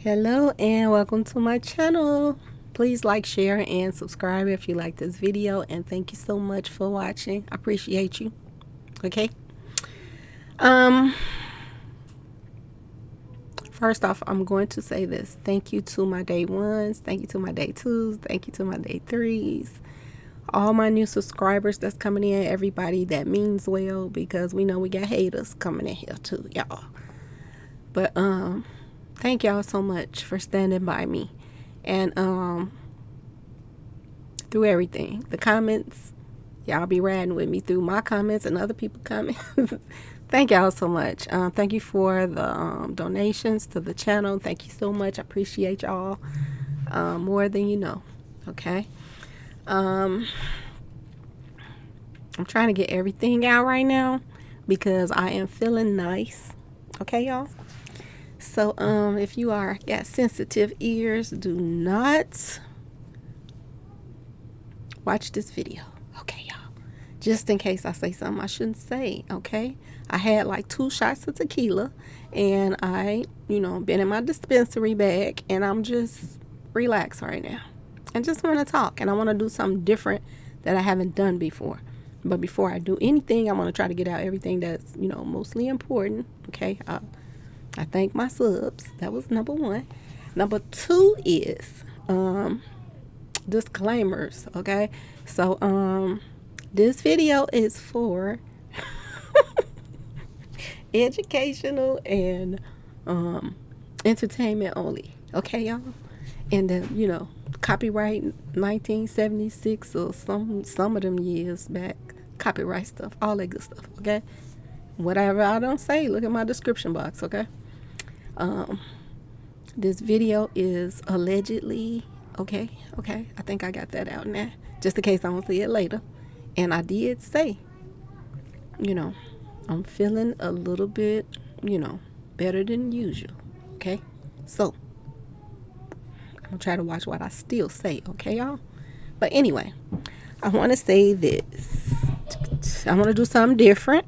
Hello and welcome to my channel. Please like, share, and subscribe if you like this video, and thank you so much for watching. I appreciate you. Okay. Um First off, I'm going to say this. Thank you to my day ones, thank you to my day twos, thank you to my day threes. All my new subscribers that's coming in, everybody that means well, because we know we got haters coming in here too, y'all. But thank y'all so much for standing by me. And through everything. The comments, y'all be riding with me through my comments and other people's comments. Thank y'all so much. Thank you for the donations to the channel. Thank you so much. I appreciate y'all more than you know. Okay. I'm trying to get everything out right now because I am feeling nice. Okay, y'all. So if you got sensitive ears, do not watch this video. Okay, y'all. Just in case I say something I shouldn't say. Okay. I had like 2 shots of tequila, and I, been in my dispensary bag, and I'm just relaxed right now. I just want to talk, and I want to do something different that I haven't done before. But before I do anything, I want to try to get out everything that's, mostly important. Okay. I thank my subs. That was number 1. Number 2 is disclaimers. Okay. So this video is for educational and entertainment only. Okay, y'all. And then copyright 1976 or some of them years back, copyright stuff, all that good stuff. Okay. Whatever I don't say, look at my description box. Okay. This video is allegedly okay. I think I got that out now, just in case I don't see it later. And I did say, I'm feeling a little bit, better than usual. Okay. So I'm gonna try to watch what I still say. Okay, y'all. But anyway, I want to say this. I want to do something different.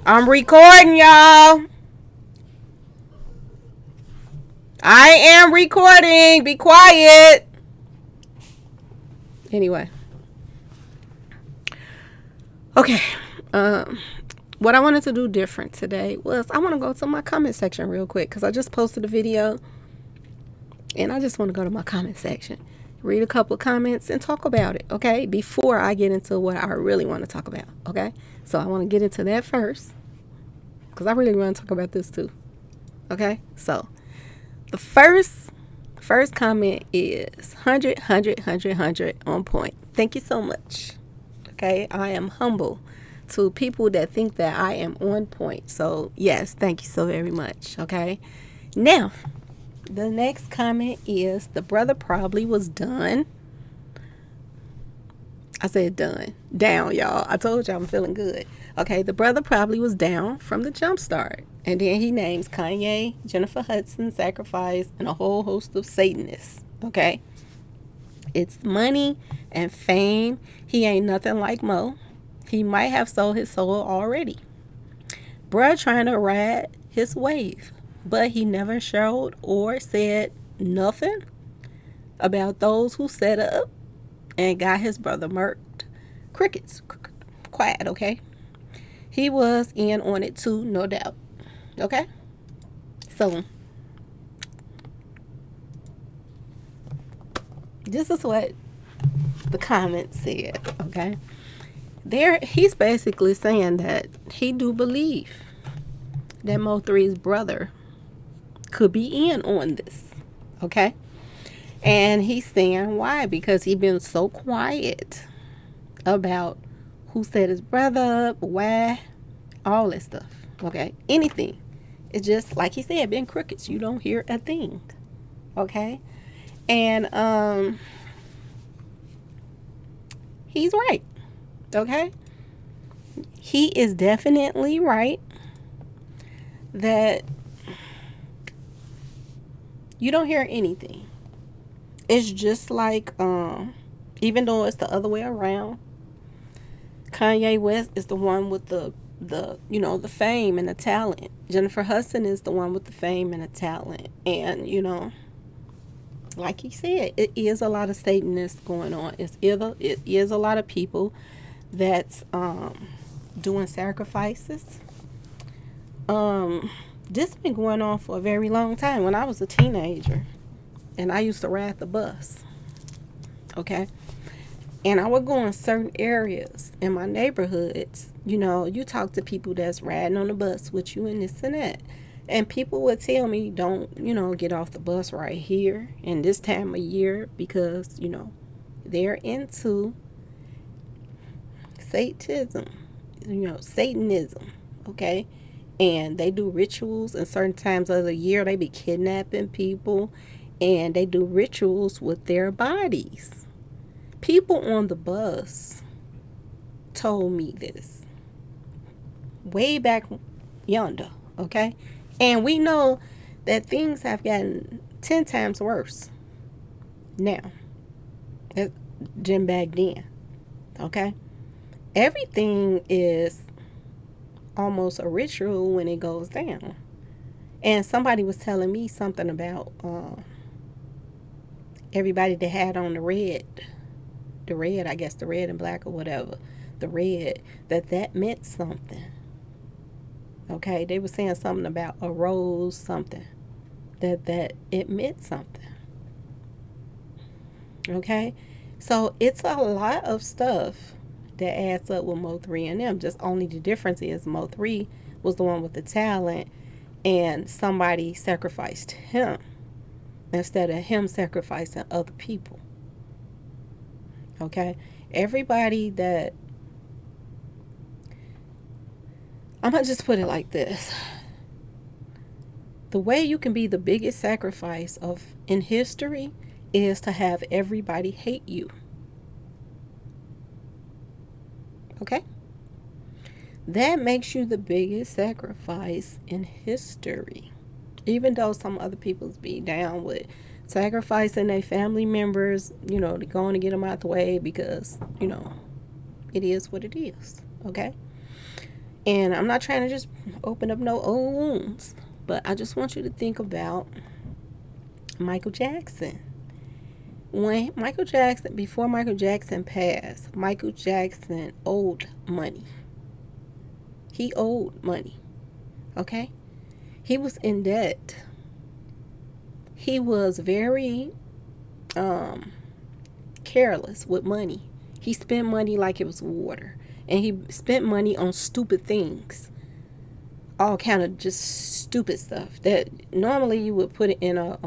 I'm recording, y'all. I am recording. Be quiet. Anyway. Okay. What I wanted to do different today was I want to go to my comment section real quick because I just posted a video, and I just want to go to my comment section, read a couple of comments, and talk about it. Okay. Before I get into what I really want to talk about. Okay. So I want to get into that first because I really want to talk about this too. Okay. So the first comment is 100 on point. Thank you so much. Okay, I am humble to people that think that I am on point. So yes, thank you so very much. Okay, now the next comment is the brother probably was done. I said down, y'all. I told y'all I'm feeling good. Okay, the brother probably was down from the jump start. And then he names Kanye, Jennifer Hudson, Sacrifice, and a whole host of Satanists. Okay, it's money and fame. He ain't nothing like Mo. He might have sold his soul already. Bruh trying to ride his wave, but he never showed or said nothing about those who set up and got his brother murked. Crickets. Quiet, okay? He was in on it too, no doubt. Okay? So, this is what the comments said, okay? He's basically saying that he do believe that MO3's brother could be in on this, okay? And he's saying why? Because he been so quiet about who set his brother up, why, all that stuff, okay? Anything. It's just, like he said, been crickets. You don't hear a thing, okay? And he's right, okay? He is definitely right that you don't hear anything. It's just like, even though it's the other way around, Kanye West is the one with the the fame and the talent. Jennifer Hudson is the one with the fame and the talent. And, like he said, it is a lot of Satanists going on. It is a lot of people that's doing sacrifices. This been going on for a very long time. When I was a teenager, and I used to ride the bus, okay? And I would go in certain areas in my neighborhoods. You talk to people that's riding on the bus with you and this and that. And people would tell me, don't, get off the bus right here in this time of year because, they're into Satanism, Satanism, okay? And they do rituals in certain times of the year. They be kidnapping people and they do rituals with their bodies. People on the bus told me this way back yonder, okay? And we know that things have gotten 10 times worse now than back then, okay? Everything is almost a ritual when it goes down. And somebody was telling me something about everybody that had on the red, I guess the red and black or whatever, the red, that meant something. Okay, they were saying something about a rose, something, that it meant something. Okay, so it's a lot of stuff that adds up with MO3 and them. Just only the difference is MO3 was the one with the talent and somebody sacrificed him instead of him sacrificing other people. Okay, everybody that, I'm gonna just put it like this: the way you can be the biggest sacrifice in history is to have everybody hate you. Okay, that makes you the biggest sacrifice in history, even though some other people's be down with sacrificing their family members, they're going to get them out the way because it is what it is. Okay, and I'm not trying to just open up no old wounds, but I just want you to think about Michael Jackson. Before Michael Jackson passed, Michael Jackson owed money. He owed money. Okay, he was in debt. He was very careless with money. He spent money like it was water, and he spent money on stupid things, all kind of just stupid stuff that normally you would put it in a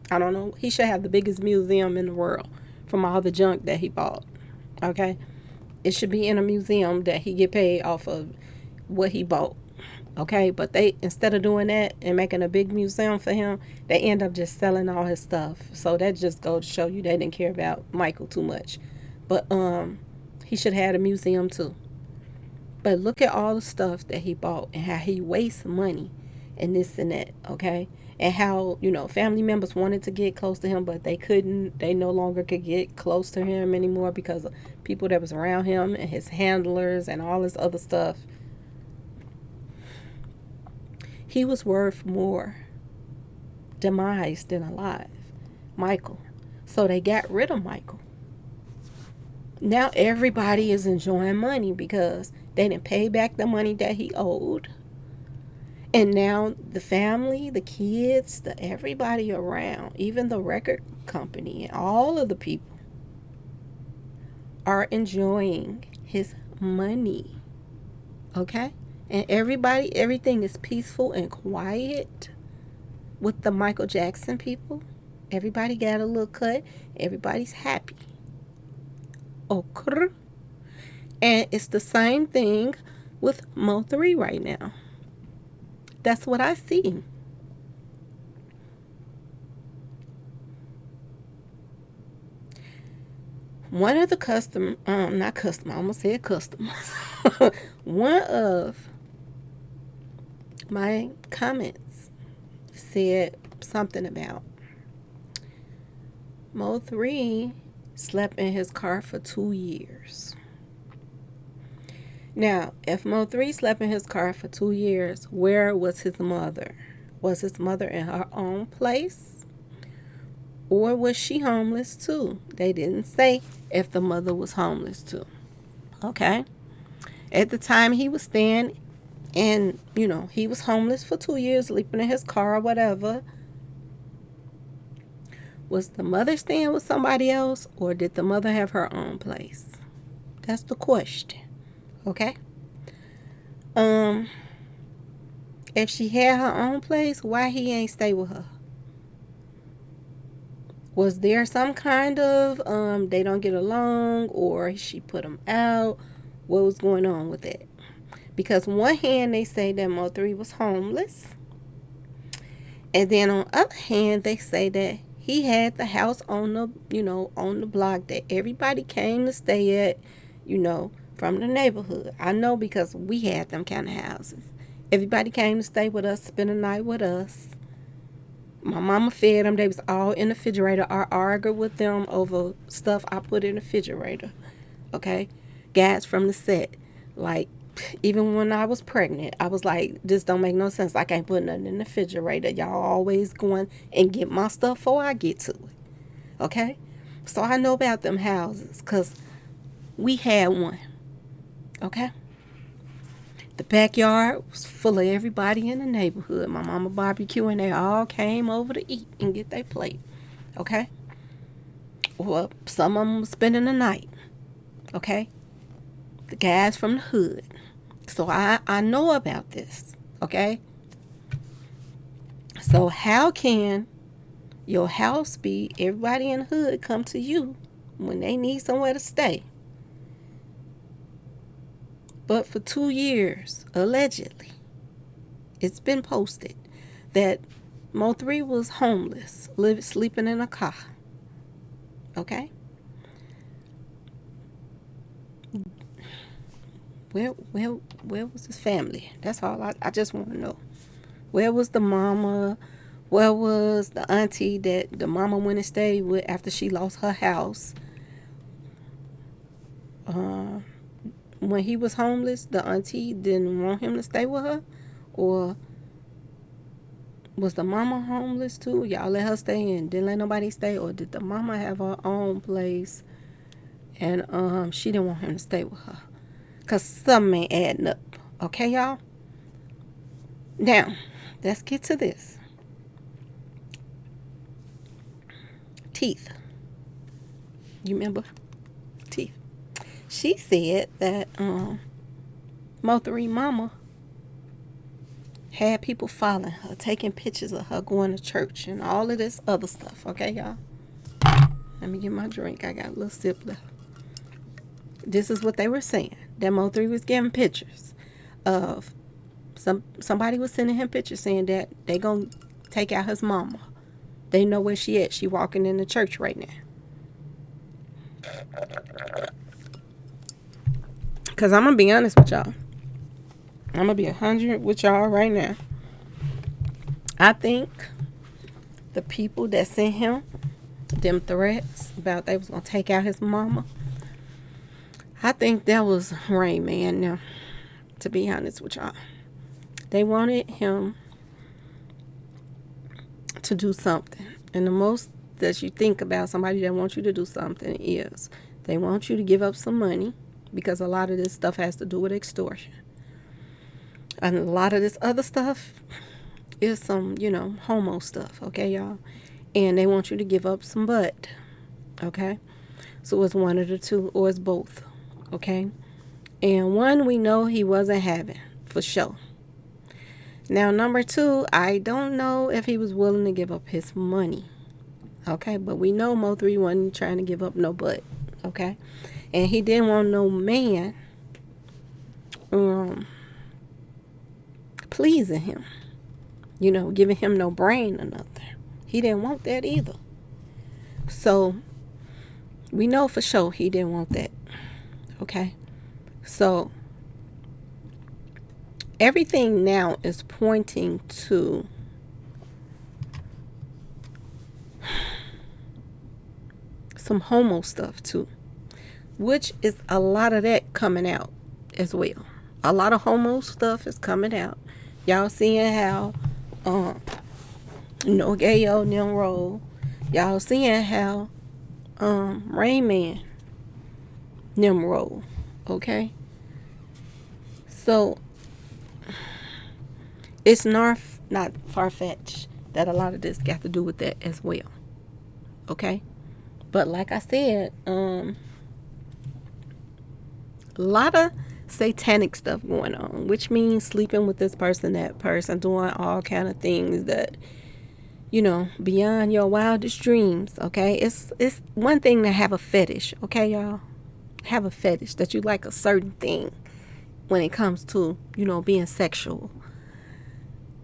I don't know. He should have the biggest museum in the world from all the junk that he bought. Okay, it should be in a museum that he get paid off of what he bought. Okay, but they, instead of doing that and making a big museum for him, they end up just selling all his stuff. So that just goes to show you they didn't care about Michael too much. But he should have had a museum too. But look at all the stuff that he bought and how he wastes money and this and that, okay? And how, family members wanted to get close to him, but they couldn't. They no longer could get close to him anymore because of people that was around him and his handlers and all this other stuff. He was worth more demise than alive, Michael. So they got rid of Michael. Now everybody is enjoying money because they didn't pay back the money that he owed. And now the family, the kids, everybody around, even the record company and all of the people are enjoying his money. Okay? And everything is peaceful and quiet with the Michael Jackson people. Everybody got a little cut. Everybody's happy. Okay. And it's the same thing with MO3 right now. That's what I see. One of the I'm gonna say customers. One of my comments said something about MO3 slept in his car for 2 years. Now, if Mo3 slept in his car for 2 years, where was his mother? Was his mother in her own place? Or was she homeless too? They didn't say if the mother was homeless too. Okay? At the time he was staying and, he was homeless for 2 years, sleeping in his car or whatever. Was the mother staying with somebody else, or did the mother have her own place? That's the question. Okay? If she had her own place, why he ain't stay with her? Was there some kind of they don't get along, or she put him out? What was going on with that? Because on one hand they say that Mo3 was homeless, and then on the other hand they say that he had the house on the block that everybody came to stay at, from the neighborhood. I know because we had them kind of houses. Everybody came to stay with us, spend the night with us. My mama fed them. They was all in the refrigerator. I argued with them over stuff I put in the refrigerator. Okay? Guys from the set. Like, even when I was pregnant, I was like, this don't make no sense. I can't put nothing in the refrigerator. Y'all always going and get my stuff before I get to it. Okay? So I know about them houses because we had one. Okay? The backyard was full of everybody in the neighborhood. My mama barbecue, and they all came over to eat and get their plate. Okay? Well, some of them was spending the night. Okay? The guys from the hood. So I know about this. Okay? So how can your house be, everybody in the hood come to you when they need somewhere to stay? But for 2 years, allegedly, it's been posted that Mo3 was homeless, sleeping in a car. Okay? Where was his family? That's all I just want to know. Where was the mama? Where was the auntie that the mama went and stayed with after she lost her house? When he was homeless, the auntie didn't want him to stay with her? Or was the mama homeless too? Y'all let her stay and didn't let nobody stay? Or did the mama have her own place and she didn't want him to stay with her? Because something ain't adding up. Okay, y'all? Now, let's get to this. Teeth. You remember? Teeth. She said that Mo3 mama had people following her, taking pictures of her going to church and all of this other stuff. Okay, y'all? Let me get my drink. I got a little sip left. This is what they were saying. That Mo3 was getting pictures of somebody was sending him pictures saying that they gonna take out his mama. They know where she at. She walking in the church right now. Because I'm going to be honest with y'all. I'm going to be 100 with y'all right now. I think the people that sent him them threats about they was going to take out his mama, I think that was Rain Man now, to be honest with y'all. They wanted him to do something. And the most that you think about somebody that wants you to do something is they want you to give up some money, because a lot of this stuff has to do with extortion. And a lot of this other stuff is some, homo stuff, okay, y'all? And they want you to give up some butt, okay? So it's one of the two, or it's both, okay? And one we know he wasn't having, for sure. Now, number two, I don't know if he was willing to give up his money, okay? But we know Mo3 wasn't trying to give up no butt, okay? And he didn't want no man pleasing him, giving him no brain or nothing. He didn't want that either. So we know for sure he didn't want that, okay? So everything now is pointing to some homo stuff too, which is a lot of that coming out as well. A lot of homo stuff is coming out. Y'all seeing how No Gayo and them roll. Y'all seeing how Rain Man them roll. Okay? So it's not far-fetched that a lot of this got to do with that as well. Okay? But like I said, a lot of satanic stuff going on, which means sleeping with this person, that person, doing all kind of things that, you know, beyond your wildest dreams. Okay, it's one thing to have a fetish. Okay, y'all, have a fetish that you like a certain thing when it comes to, you know, being sexual.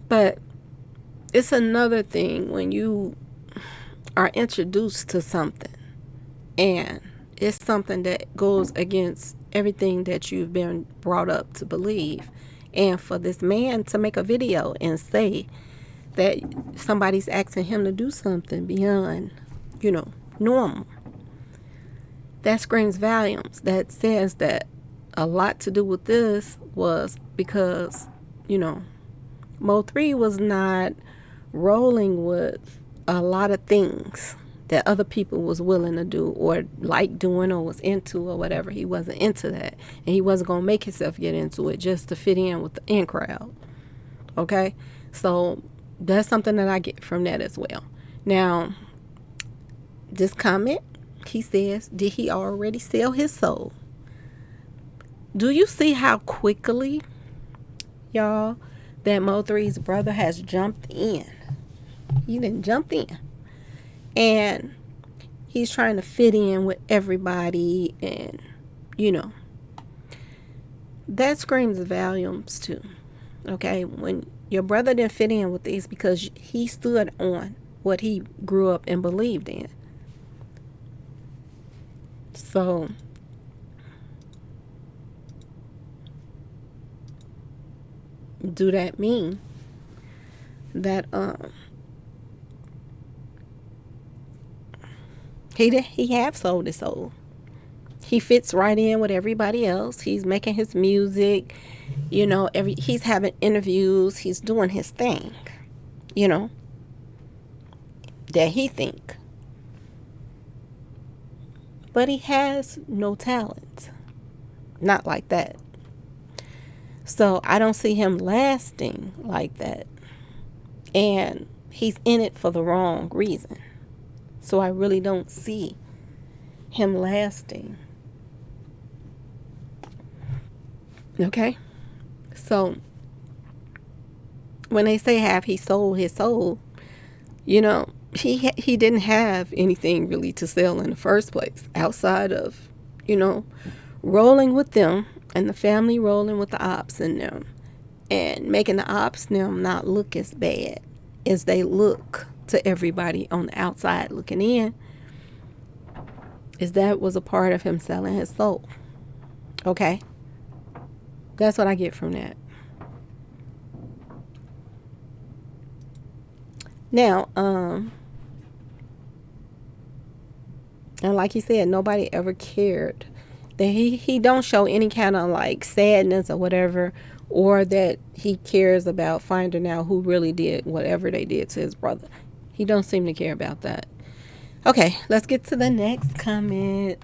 But it's another thing when you are introduced to something and it's something that goes against everything that you've been brought up to believe. And for this man to make a video and say that somebody's asking him to do something beyond, you know, normal, that screams volumes. That says that a lot to do with this was because, you know, MO3 was not rolling with a lot of things that other people was willing to do or like doing or was into or whatever. He wasn't into that. And he wasn't going to make himself get into it just to fit in with the in crowd. Okay? So that's something that I get from that as well. Now, this comment, he says, did he already sell his soul? Do you see how quickly, y'all, that MO3's brother has jumped in? He done jumped in. And he's trying to fit in with everybody. And, you know, that screams volumes too. Okay? When your brother didn't fit in with these because he stood on what he grew up and believed in. So do that mean that he have sold his soul? He fits right in with everybody else. He's making his music, you know, he's having interviews, he's doing his thing, you know, that he think. But he has no talent. Not like that. So I don't see him lasting like that. And he's in it for the wrong reason. So I really don't see him lasting. Okay? So when they say have he sold his soul, you know, he didn't have anything really to sell in the first place outside of, you know, rolling with them and the family rolling with the ops in them and making the ops in them not look as bad as they look to everybody on the outside looking in. Is that was a part of him selling his soul. Okay? That's what I get from that. Now, and like he said, nobody ever cared. That he don't show any kind of like sadness or whatever, or that he cares about finding out who really did whatever they did to his brother. He don't seem to care about that. Okay, let's get to the next comment.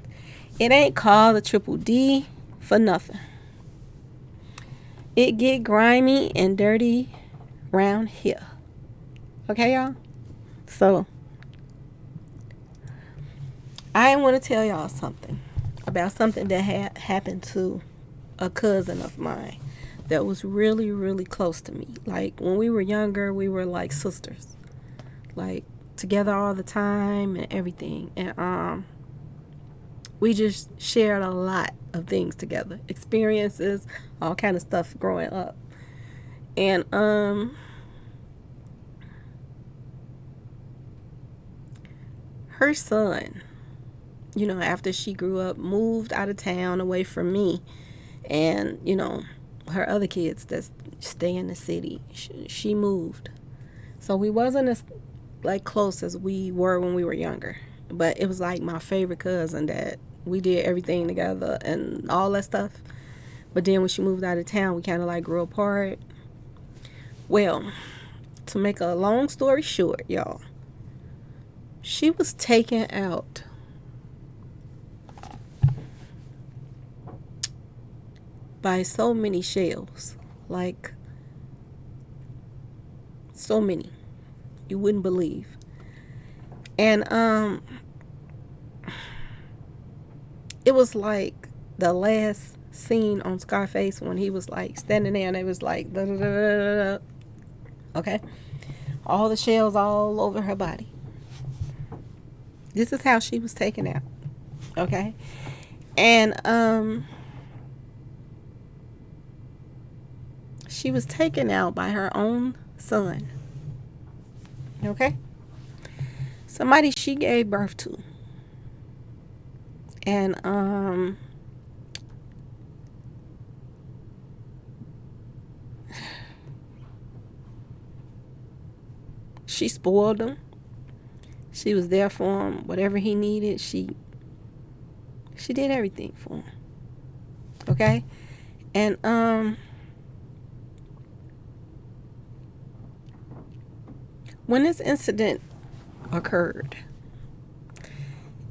It ain't called a triple D for nothing. It get grimy and dirty round here. Okay, y'all? So, I want to tell y'all something about something that had happened to a cousin of mine that was really, really close to me. Like, when we were younger, we were like sisters. Like, together all the time and everything. And we just shared a lot of things together. Experiences, all kind of stuff growing up. And her son, you know, after she grew up, moved out of town away from me. And, you know, her other kids that stay in the city, she moved. So we wasn't as like close as we were when we were younger. But it was like my favorite cousin that we did everything together and all that stuff. But then when she moved out of town, we kind of like grew apart. Well, to make a long story short, y'all, she was taken out by so many shells. Like, so many. You wouldn't believe. And it was like the last scene on Scarface when he was like standing there and it was like da, da, da, da, da. Okay, all the shells all over her body. This is how she was taken out. Okay, and she was taken out by her own son. Okay, somebody she gave birth to. And she spoiled him. She was there for him. Whatever he needed, she did everything for him. Okay? And when this incident occurred,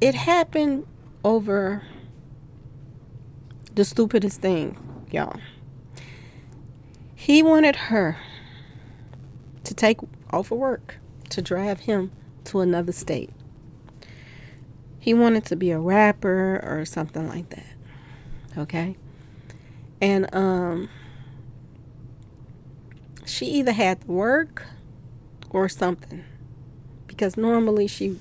it happened over the stupidest thing, y'all. He wanted her to take off of work to drive him to another state. He wanted to be a rapper or something like that. Okay? And she either had to work or something. Because normally she,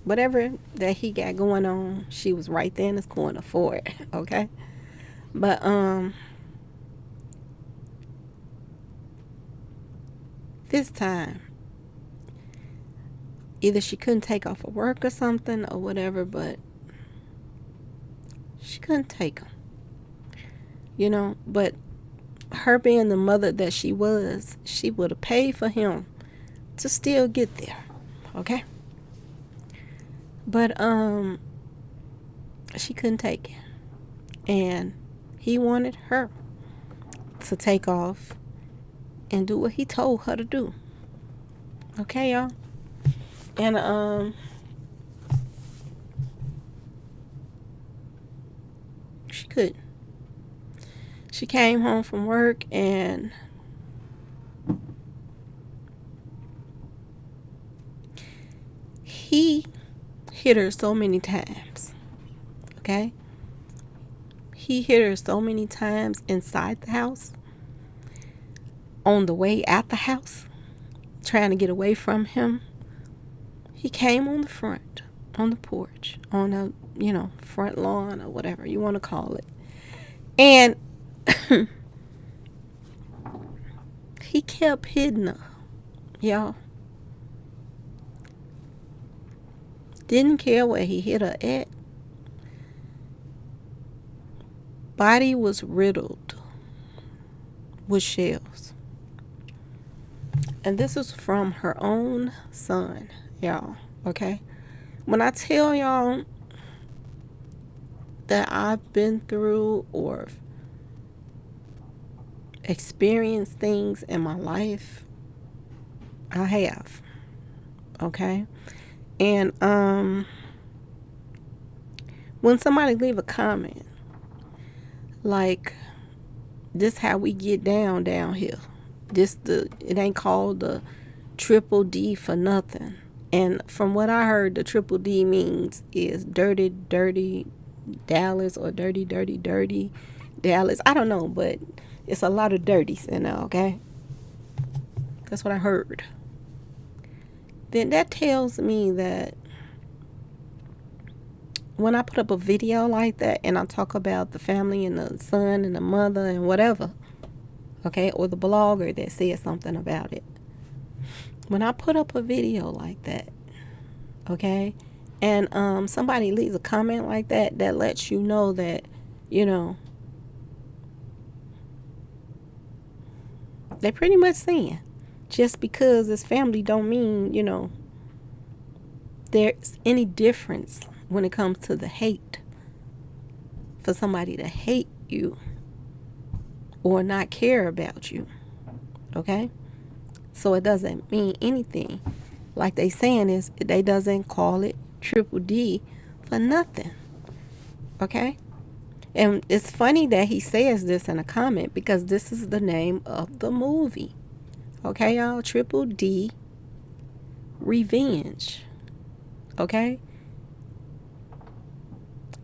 whatever that he got going on, she was right there in his corner for it. Okay? But this time, either she couldn't take off of work or something or whatever, but she couldn't take him. But her being the mother that she was, she would have paid for him to still get there. Okay? But she couldn't take it. And he wanted her to take off and do what he told her to do. Okay, y'all? And she couldn't. She came home from work and he hit her so many times. Okay? He hit her so many times inside the house, on the way out the house, trying to get away from him. He came on the front, on the porch, on a, front lawn or whatever you want to call it. And he kept hitting her, y'all. Didn't care where he hit her at. Body was riddled with shells. And this is from her own son, y'all. Okay? When I tell y'all that I've been through or experienced things in my life, I have. Okay? And when somebody leave a comment like, this how we get down here. It ain't called the triple D for nothing. And from what I heard, the triple D means is dirty Dallas or dirty Dallas. I don't know, but it's a lot of dirties in there, okay? That's what I heard. Then that tells me that when I put up a video like that and I talk about the family and the son and the mother and whatever, okay, or the blogger that said something about it. When I put up a video like that, okay, and somebody leaves a comment like that, that lets you know that, they're pretty much saying just because it's family don't mean, there's any difference when it comes to the hate for somebody to hate you or not care about you. Okay? So it doesn't mean anything. Like they saying is, they doesn't call it Triple D for nothing. Okay? And it's funny that he says this in a comment, because this is the name of the movie. Okay, y'all? Triple D Revenge. Okay?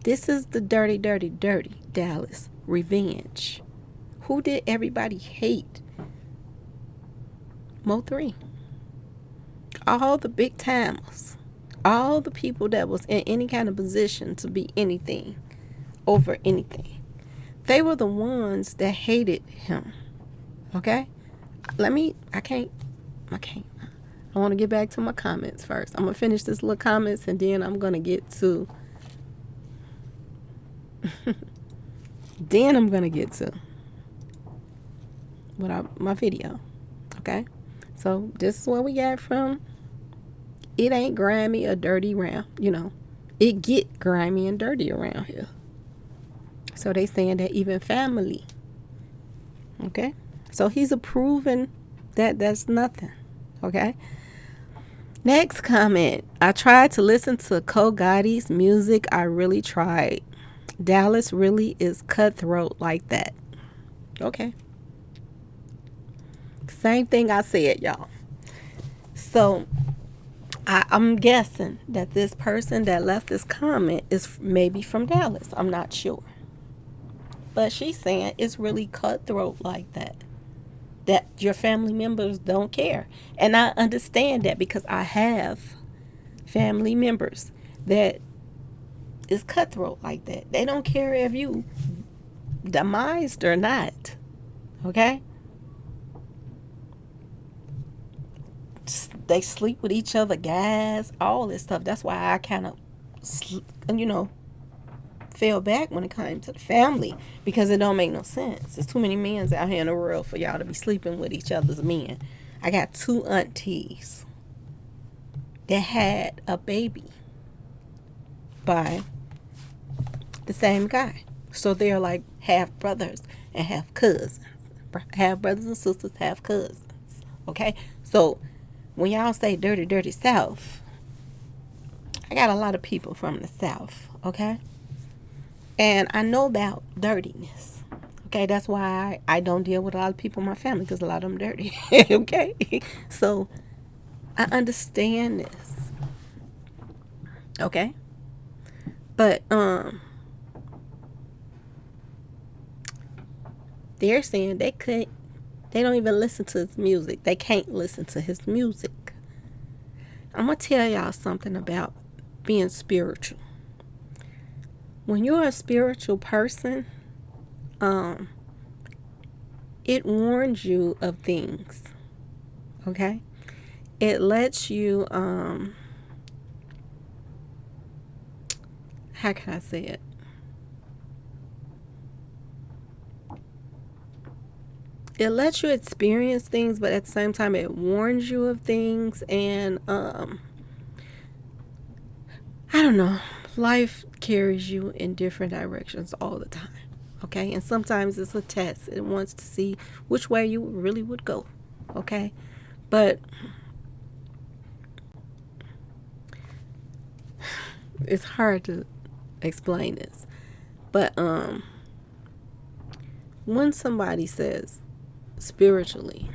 This is the dirty, dirty, dirty Dallas Revenge. Who did everybody hate? MO3. All the big timers. All the people that was in any kind of position to be anything over anything. They were the ones that hated him. Okay? I want to get back to my comments first. I'm going to finish this little comments, and then I'm going to get to my video. Okay? So this is what we got from It Ain't Grimy or Dirty Around. It get grimy and dirty around here. So they saying that even family. Okay? So he's approving that that's nothing. Okay? Next comment. I tried to listen to Cole Gotti's music. I really tried. Dallas really is cutthroat like that. Okay. Same thing I said, y'all. So I'm guessing that this person that left this comment is maybe from Dallas. I'm not sure. But she's saying it's really cutthroat like that. That your family members don't care. And I understand that, because I have family members that is cutthroat like that. They don't care if you demised or not. Okay? They sleep with each other, guys, all this stuff. That's why I kind of, fell back when it came to the family, because it don't make no sense. There's too many men out here in the world for y'all to be sleeping with each other's men. I got 2 aunties that had a baby by the same guy. So they're like half brothers and half cousins. Half brothers and sisters, half cousins. Okay? So when y'all say dirty, dirty South, I got a lot of people from the South. Okay? And I know about dirtiness. Okay? That's why I don't deal with a lot of people in my family, because a lot of them dirty. Okay? So I understand this. Okay? But they're saying they don't even listen to his music. They can't listen to his music. I'm going to tell y'all something about being spiritual. When you're a spiritual person, it warns you of things. Okay? It lets you, how can I say it? It lets you experience things, but at the same time it warns you of things. And I don't know, life carries you in different directions all the time. Okay? And sometimes it's a test. It wants to see which way you really would go. Okay? But it's hard to explain this. But when somebody says spiritually,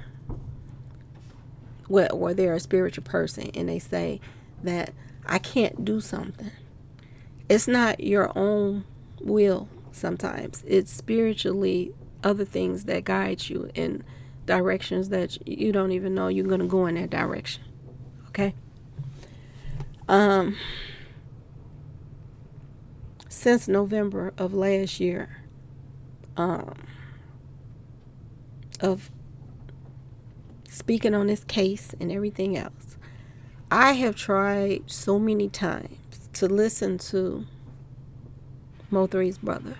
or they're a spiritual person, and they say that I can't do something, it's not your own will. Sometimes it's spiritually other things that guide you in directions that you don't even know you're going to go in that direction. Okay? Since November of last year, of speaking on this case and everything else, I have tried so many times to listen to MO3's brother,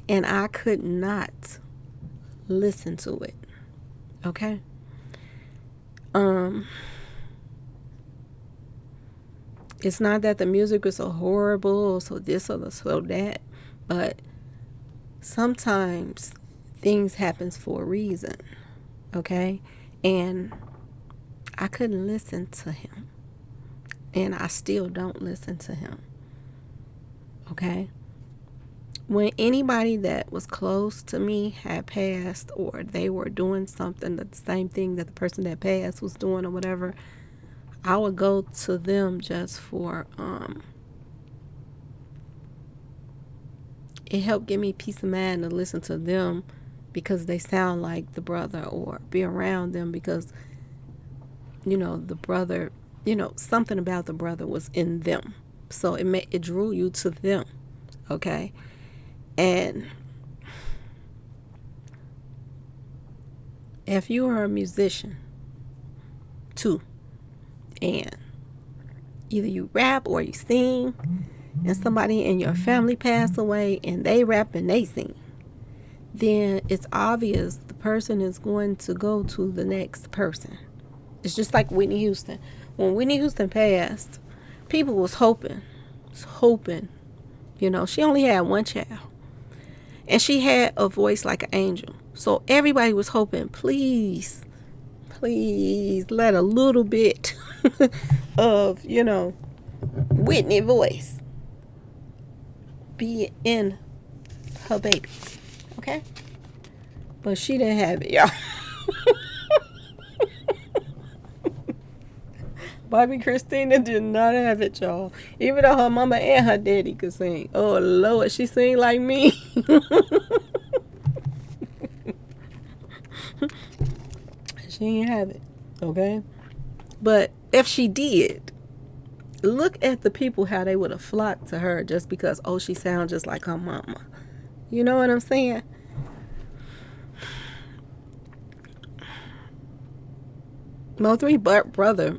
and I could not listen to it. Okay? It's not that the music was so horrible, or so this or so that, but sometimes things happens for a reason, okay? And I couldn't listen to him, and I still don't listen to him, okay? When anybody that was close to me had passed, or they were doing something, the same thing that the person that passed was doing or whatever, I would go to them just for it helped give me peace of mind to listen to them because they sound like the brother, or be around them because, the brother, something about the brother was in them. So it drew you to them, okay? And if you are a musician too, and either you rap or you sing, and somebody in your family passed away and they rap and they sing, then it's obvious the person is going to go to the next person. It's just like Whitney Houston. When Whitney Houston passed, people was hoping, she only had one child. And she had a voice like an angel. So everybody was hoping, please let a little bit of, Whitney voice be in her baby. Okay? But she didn't have it, y'all. Bobby Christina did not have it, y'all. Even though her mama and her daddy could sing. Oh, Lord, she sing like me. She ain't have it, okay? But if she did, look at the people, how they would have flocked to her just because, she sounds just like her mama. You know what I'm saying? MO3 brother,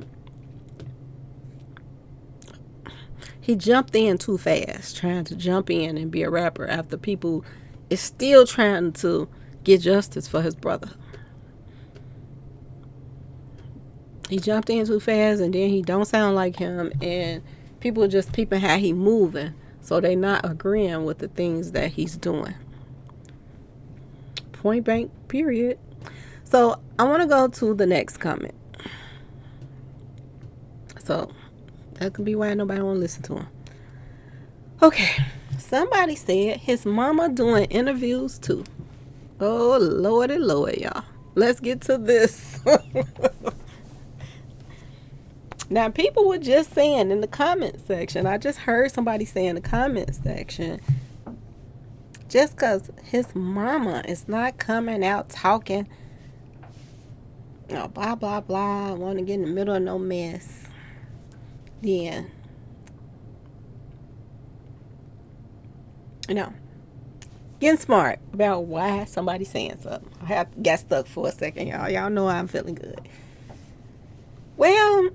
he jumped in too fast, trying to jump in and be a rapper after people is still trying to get justice for his brother. He jumped in too fast, and then he don't sound like him, and people just peeping how he moving, so they not agreeing with the things that he's doing. Point blank, period. So I want to go to the next comment. So that could be why nobody want to listen to him. Okay, somebody said his mama doing interviews too. Oh, Lordy, Lord, y'all. Let's get to this. Now, people were just saying in the comment section, I just heard somebody say in the comment section, just because his mama is not coming out talking, blah, blah, blah, I want to get in the middle of no mess, then, getting smart about why somebody's saying something. I got stuck for a second, y'all. Y'all know I'm feeling good. Well,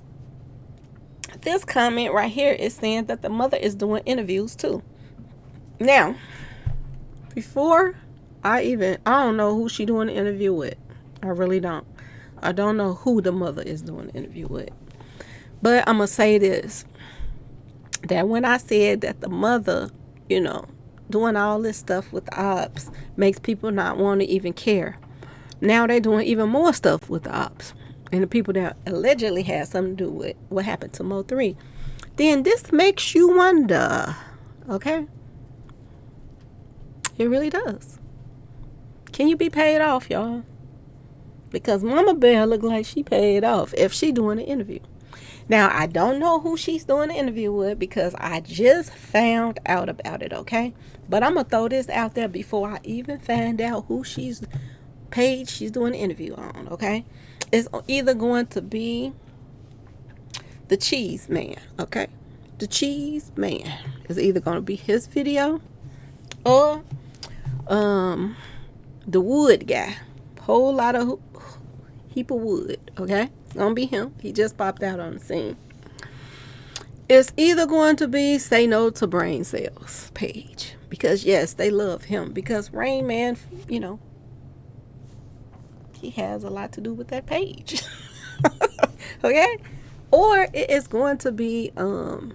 this comment right here is saying that the mother is doing interviews too. Now, before I don't know who she doing the interview with. I really don't. I don't know who the mother is doing the interview with. But I'm going to say this, that when I said that the mother, doing all this stuff with the ops makes people not want to even care. Now they're doing even more stuff with the ops and the people that allegedly had something to do with what happened to MO3. Then this makes you wonder, okay? It really does. Can you be paid off, y'all? Because Mama Bear look like she paid off if she doing an interview. Now, I don't know who she's doing the interview with because I just found out about it, okay? But I'm going to throw this out there before I even find out who page she's doing the interview on, okay? It's either going to be the Cheese Man, okay? The Cheese Man is either going to be his video or the Wood guy. Whole lot of heap of wood, okay? It's going to be him. He just popped out on the scene. It's either going to be Say No to Brain Cells page. Because, yes, they love him. Because Rain Man, he has a lot to do with that page. Okay? Or it is going to be the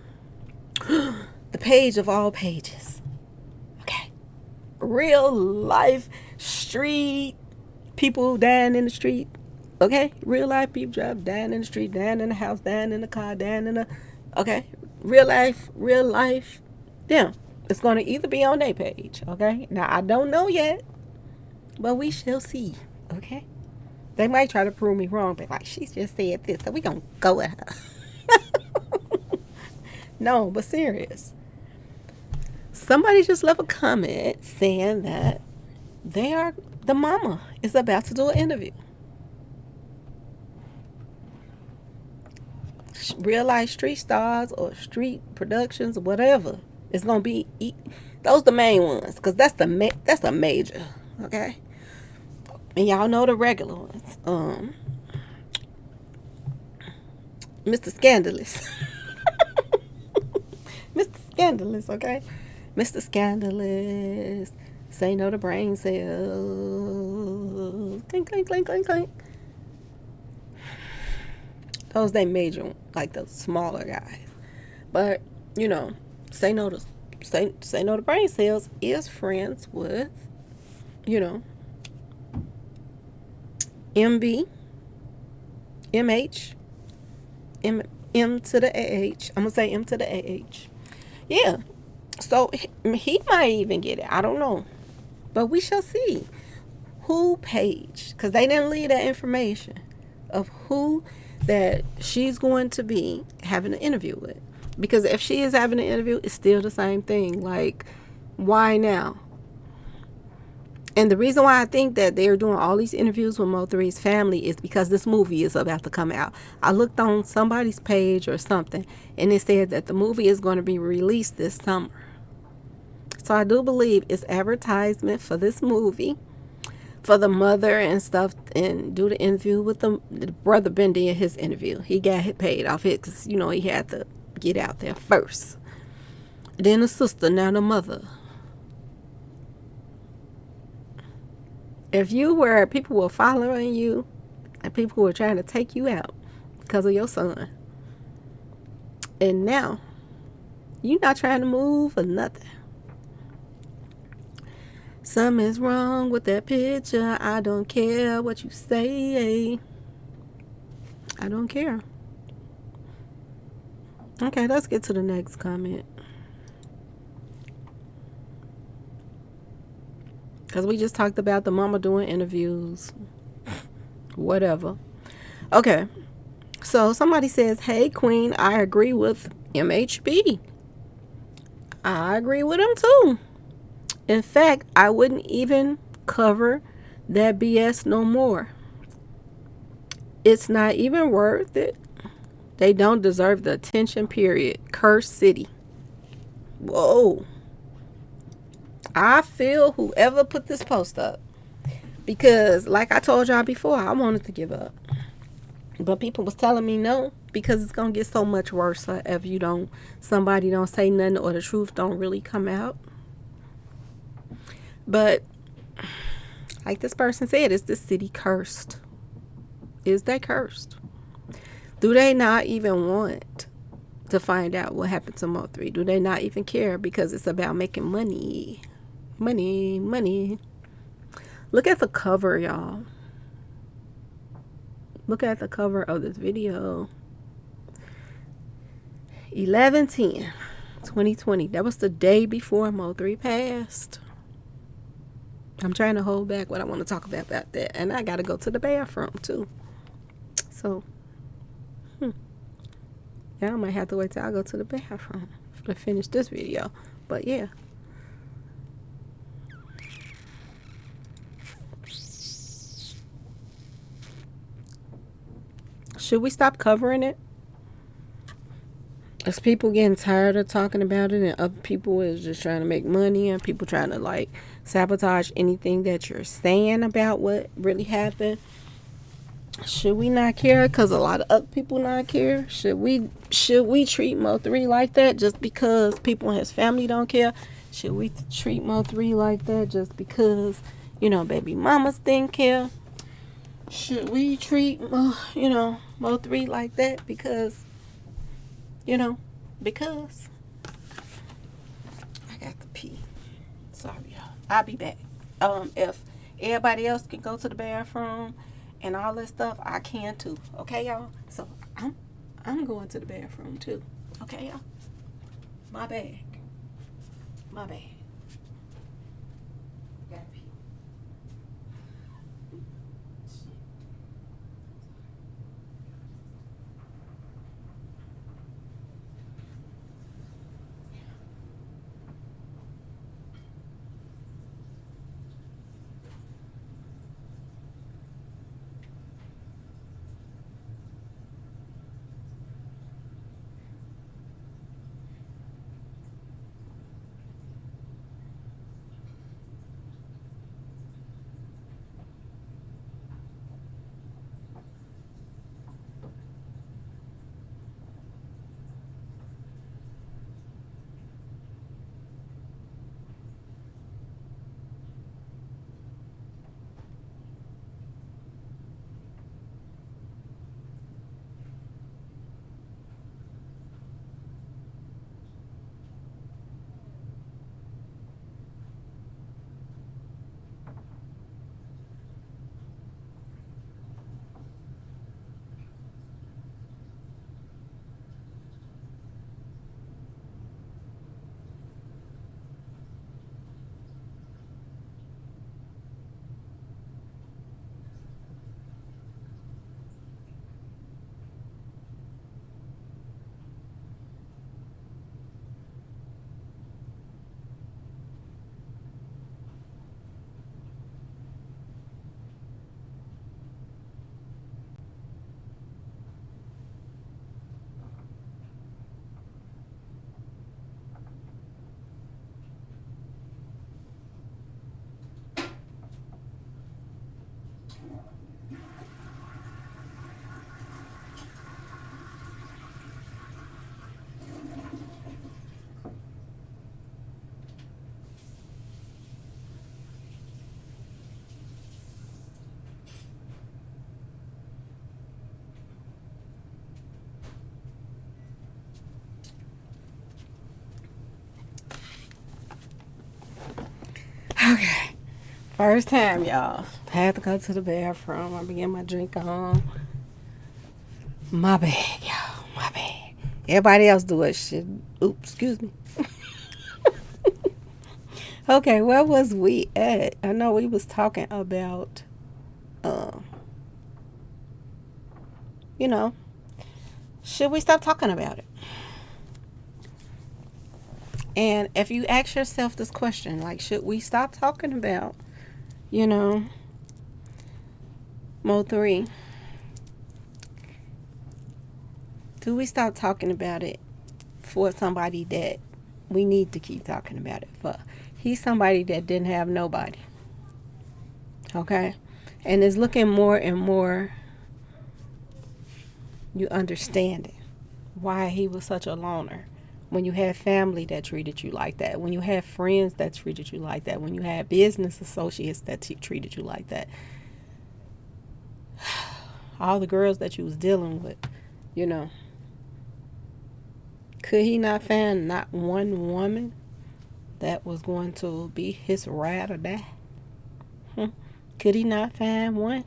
page of all pages. Okay. real life street people dying in the street. Okay, real life people dying in the street, dying in the house, dying in the car, dying in the. Okay, real life. Yeah, it's gonna either be on their page. Okay, now I don't know yet, but we shall see. Okay, they might try to prove me wrong, but like she just said this, so we gonna go with her. No, but serious. Somebody just left a comment saying that the mama is about to do an interview. Real life street stars or street productions or whatever. It's gonna be those the main ones because that's a major. Okay, and y'all know the regular ones. Mr. Scandalous. Mr. Scandalous, okay? Mr. Scandalous. Say no to brain cells. Clink, clink, clink, clink, clink. Those they major, like the smaller guys. But, say no to brain cells is friends with, MB, MH, M to the AH. I'm gonna say M to the AH. Yeah. So he might even get it. I don't know. But we shall see. Who page? Because they didn't leave that information of who that she's going to be having an interview with. Because if she is having an interview, it's still the same thing. Like, why now? And the reason why I think that they're doing all these interviews with MO3's family is because this movie is about to come out. I looked on somebody's page or something, and it said that the movie is going to be released this summer. So I do believe it's advertisement for this movie, for the mother and stuff, and do the interview with the brother Ben did his interview. He got paid off it because, he had to get out there first. Then the sister, now the mother. If people were following you and people were trying to take you out because of your son, and now you're not trying to move or nothing. Something's wrong with that picture. I don't care what you say. I don't care. Okay, let's get to the next comment. Because we just talked about the mama doing interviews. Whatever. Okay. So somebody says, hey, Queen, I agree with MHB. I agree with him too. In fact, I wouldn't even cover that BS no more. It's not even worth it. They don't deserve the attention, period. Curse City. Whoa. I feel whoever put this post up, because like I told y'all before, I wanted to give up, but people was telling me no, because it's gonna get so much worse if somebody don't say nothing or the truth don't really come out. But like this person said, is this city cursed? Is they cursed? Do they not even want to find out what happened to MO3? Do they not even care because it's about making money? Money. Look at the cover, y'all. Look at the cover of this video. 11/10/2020. That was the day before MO3 passed. I'm trying to hold back what I want to talk about that. And I got to go to the bathroom, too. So, yeah, I might have to wait till I go to the bathroom to finish this video. But, yeah. Should we stop covering it? Is people getting tired of talking about it, and other people is just trying to make money, and people trying to sabotage anything that you're saying about what really happened? Should we not care because a lot of other people not care? Should we treat MO3 like that just because people in his family don't care? Should we treat MO3 like that just because baby mamas didn't care? Should we treat MO3 like that because because I got to pee. Sorry, y'all. I'll be back. If everybody else can go to the bathroom and all that stuff, I can too. Okay, y'all. So I'm going to the bathroom too. Okay, y'all. My bag. My bag. Okay. First time, y'all. Had to go to the bathroom. I began my drink on. My bad, y'all. My bad. Everybody else do it. Shit. Oops, excuse me. Okay, where was we at? I know we was talking about, uh, you know, should we stop talking about it? And if you ask yourself this question, like, should we stop talking about, you know, MO3? Do we stop talking about it for somebody that we need to keep talking about it for? He's somebody that didn't have nobody. Okay? And it's looking more and more, you understand it, why he was such a loner. When you had family that treated you like that, when you had friends that treated you like that, when you had business associates that treated you like that, all the girls that you was dealing with, you know, could he not find not one woman that was going to be his ride or die? Could he not find one?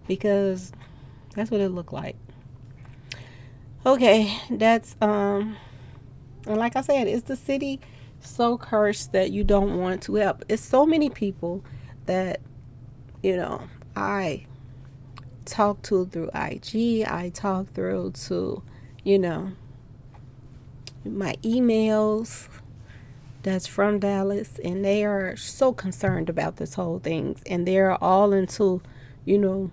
Because that's what it looked like. Okay, that's and like I said, it's the city so cursed that you don't want to help. It's so many people that, you know, I talk to through IG, I talk through to, you know, my emails that's from Dallas, and they are so concerned about this whole thing, and they're all into, you know,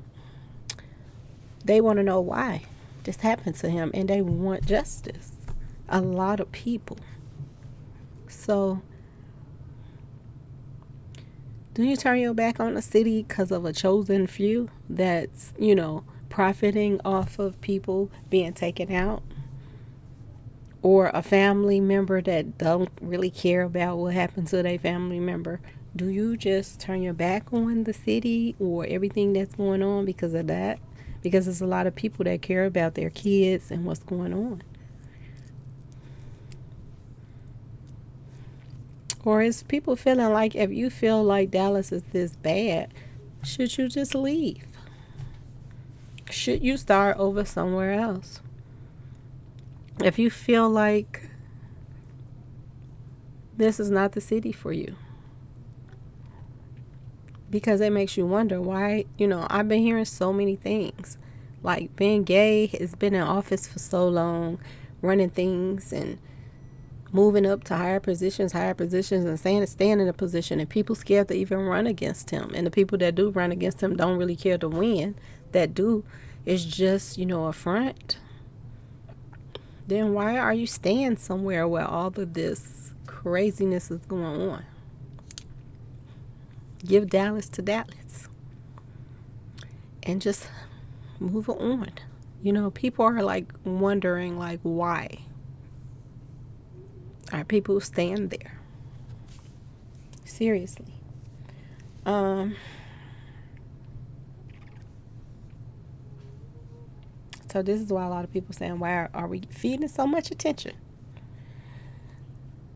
they want to know why this happened to him, and they want justice. A lot of people. So, do you turn your back on the city because of a chosen few that's, you know, profiting off of people being taken out? Or a family member that don't really care about what happened to their family member? Do you just turn your back on the city or everything that's going on because of that? Because there's a lot of people that care about their kids and what's going on. Or is people feeling like if you feel like Dallas is this bad, should you just leave? Should you start over somewhere else? If you feel like this is not the city for you. Because it makes you wonder why, I've been hearing so many things. Like being gay has been in office for so long, running things and moving up to higher positions and staying in a position, and people scared to even run against him. And the people that do run against him don't really care to win. That do is just, a front. Then why are you staying somewhere where all of this craziness is going on? Give Dallas to Dallas and just move on. People are like wondering like why are people staying there? Seriously. So this is why a lot of people saying, why are we feeding so much attention?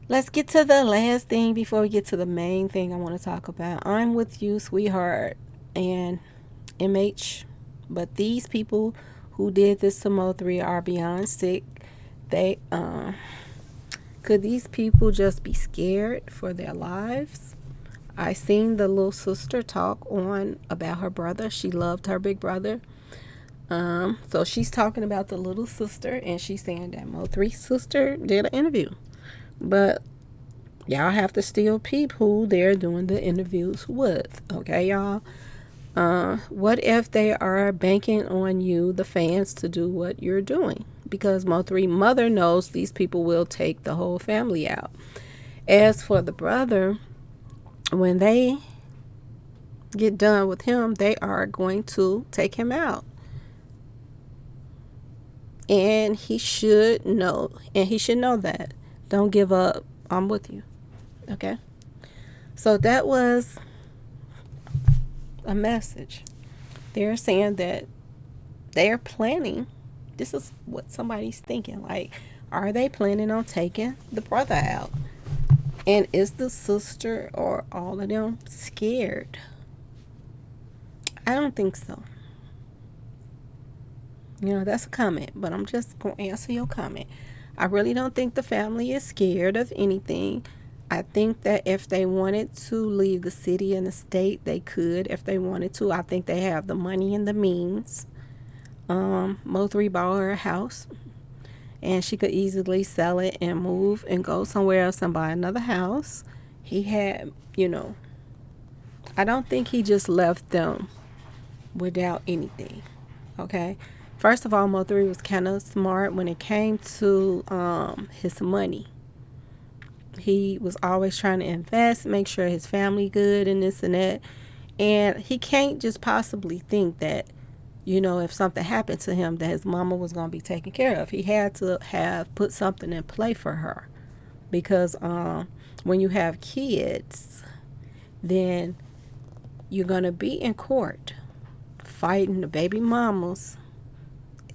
Let's get to the last thing before we get to the main thing I want to talk about. I'm with you, sweetheart, and MH. But these people who did this to MO3 are beyond sick. They, could these people just be scared for their lives? I seen the little sister talk on about her brother. She loved her big brother. So she's talking about the little sister, and she's saying that MO3 sister did an interview. But y'all have to still peep who they're doing the interviews with. Okay, y'all? What if they are banking on you, the fans, to do what you're doing? Because MO3 mother knows these people will take the whole family out. As for the brother, when they get done with him, they are going to take him out. And he should know. And he should know that. Don't give up. I'm with you. Okay? So that was a message. They're saying that they're planning. This is what somebody's thinking. Like, are they planning on taking the brother out? And is the sister or all of them scared? I don't think so. That's a comment, but I'm just going to answer your comment. I really don't think the family is scared of anything. I think that if they wanted to leave the city and the state, they could. If they wanted to, I think they have the money and the means. MO3 bought her a house, and she could easily sell it and move and go somewhere else and buy another house. He had, I don't think he just left them without anything. Okay? First of all, MO3 was kind of smart when it came to his money. He was always trying to invest, make sure his family good and this and that. And he can't just possibly think that, if something happened to him, that his mama was going to be taken care of. He had to have put something in play for her. Because when you have kids, then you're going to be in court fighting the baby mamas.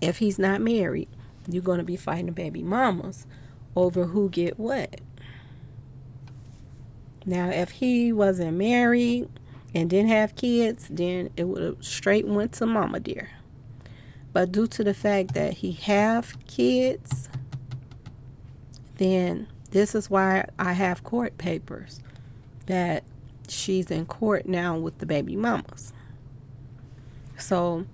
If he's not married, you're going to be fighting the baby mamas over who get what. Now, if he wasn't married and didn't have kids, then it would have straight went to mama dear. But due to the fact that he have kids, then this is why I have court papers that she's in court now with the baby mamas. So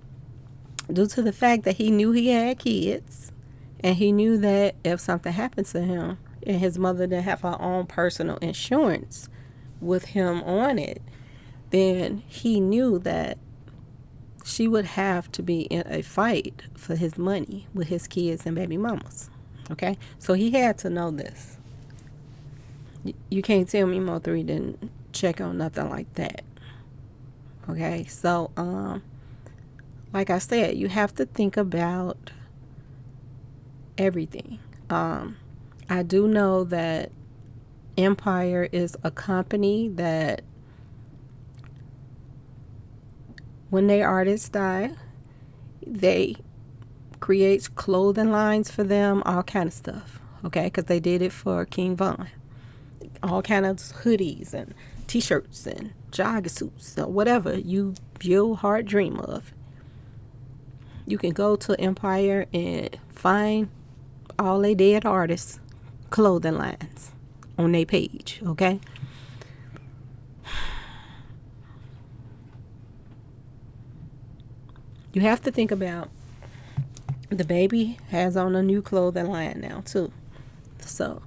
due to the fact that he knew he had kids, and he knew that if something happened to him and his mother didn't have her own personal insurance with him on it, then he knew that she would have to be in a fight for his money with his kids and baby mamas. Okay? So he had to know this. You can't tell me MO3 didn't check on nothing like that. Okay? So, like I said, you have to think about everything. I do know that Empire is a company that when their artists die, they create clothing lines for them, all kind of stuff. Okay? Because they did it for King Von. all kind of hoodies and t-shirts and jogging suits or whatever your heart dream of. You can go to Empire and find all they dead artists clothing lines on their page, okay? You have to think about the baby has on a new clothing line now too. So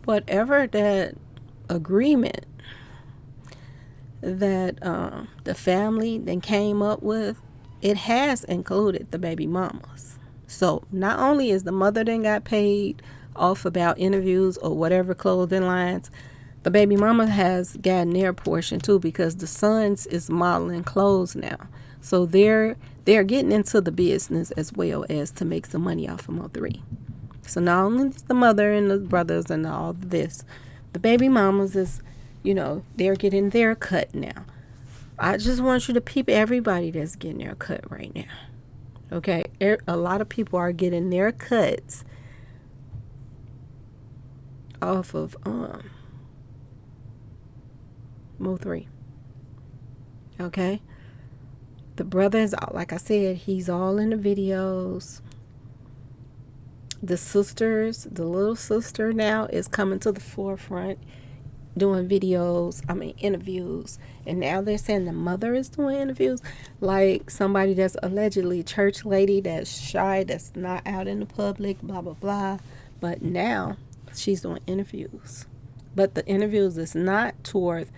whatever that agreement that the family then came up with, it has included the baby mamas. So not only is the mother then got paid off about interviews or whatever clothing lines, the baby mama has gotten their portion too, because the sons is modeling clothes now. So they're getting into the business as well as to make some money off of MO3. So not only is the mother and the brothers and all this, the baby mamas is, they're getting their cut now. I just want you to peep everybody that's getting their cut right now. Okay? A lot of people are getting their cuts off of MO3. Okay? The brother is, like I said, he's all in the videos. The sisters, the little sister now is coming to the forefront doing interviews. And now they're saying the mother is doing interviews, like somebody that's allegedly church lady that's shy, that's not out in the public, blah, blah, blah. But now she's doing interviews. But the interviews is not toward,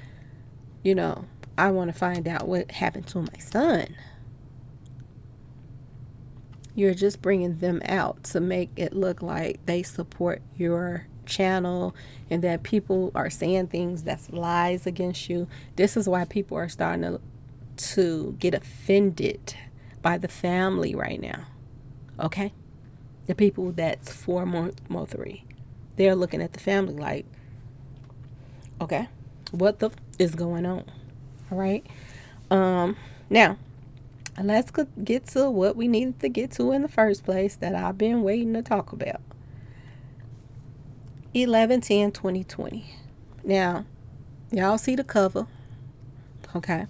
I want to find out what happened to my son. You're just bringing them out to make it look like they support your channel and that people are saying things that's lies against you. This is why people are starting to get offended by the family right now. Okay? The people that's for MO3. They're looking at the family like, okay, what the is going on? All right? Now, let's get to what we needed to get to in the first place that I've been waiting to talk about. 11/10/2020. Now, y'all see the cover, okay?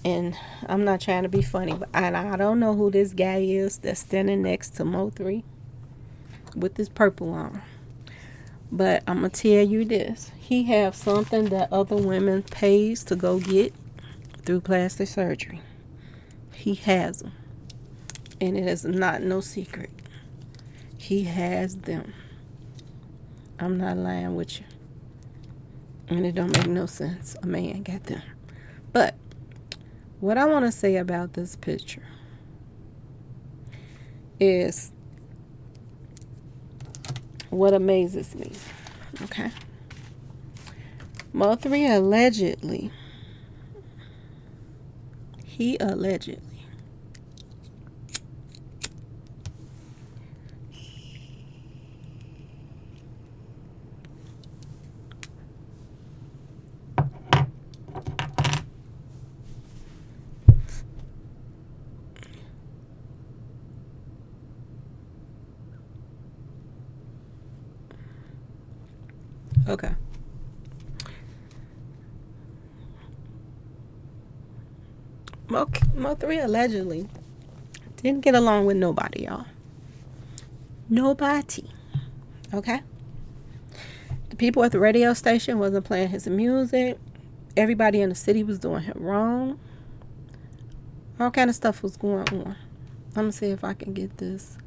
And I'm not trying to be funny, but I don't know who this guy is that's standing next to MO3 with this purple on. But I'm going to tell you this. He have something that other women pays to go get through plastic surgery. He has them. And it is not no secret. He has them. I'm not lying with you. And it don't make no sense. A man got them. But what I want to say about this picture is what amazes me. Okay. MO3 allegedly. Okay. MO3 allegedly didn't get along with nobody, y'all. Nobody. Okay? The people at the radio station wasn't playing his music. Everybody in the city was doing him wrong. All kind of stuff was going on. I'm going to see if I can get this.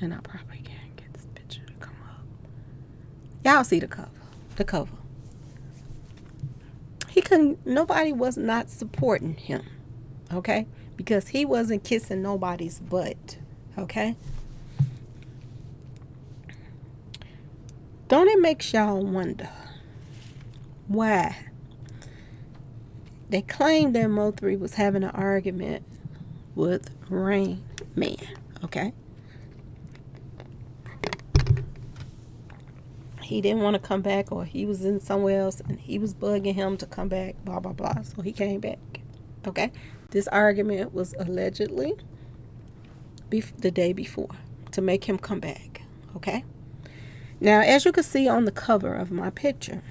And I probably can't get this picture to come up. Y'all see the cover. The cover. Nobody was not supporting him. Okay? Because he wasn't kissing nobody's butt. Okay? Don't it make y'all wonder why they claimed that MO3 was having an argument with Rain Man. Okay? He didn't want to come back, or he was in somewhere else and he was bugging him to come back, blah, blah, blah. So he came back. Okay? This argument was allegedly the day before to make him come back. Okay? Now, as you can see on the cover of my picture,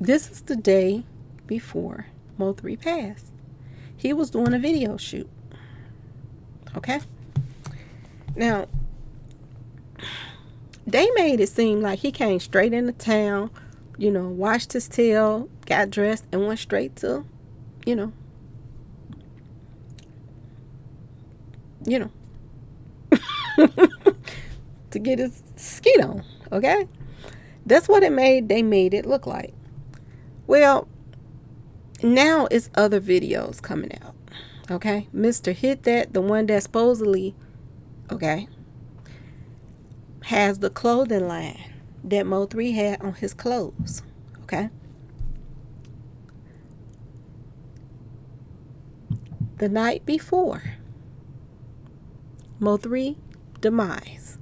this is the day before MO3 passed. He was doing a video shoot. Okay? Now, they made it seem like he came straight into town, washed his tail, got dressed, and went straight to, you know, to get his skeet on. Okay? That's what they made it look like. Well, now it's other videos coming out. Okay? Mr. Hit That, the one that supposedly, okay, has the clothing line that MO3 had on his clothes. Okay? The night before MO3 demise,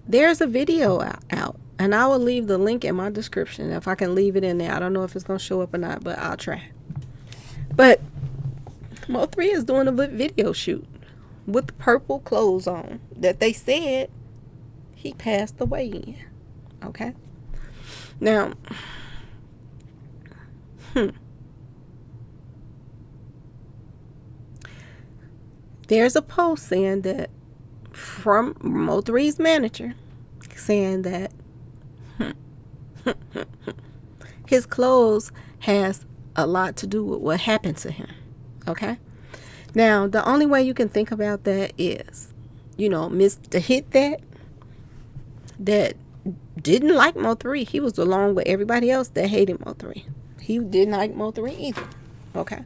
there's a video out, and I will leave the link in my description if I can leave it in there. I don't know if it's going to show up or not, but I'll try. But MO3 is doing a video shoot with the purple clothes on that they said he passed away in. Okay? Now, there's a post saying that from MO3's manager saying that his clothes has a lot to do with what happened to him. Okay? Now, the only way you can think about that is, Mr. Hit that didn't like MO3. He was along with everybody else that hated MO3. He didn't like MO3 either. Okay?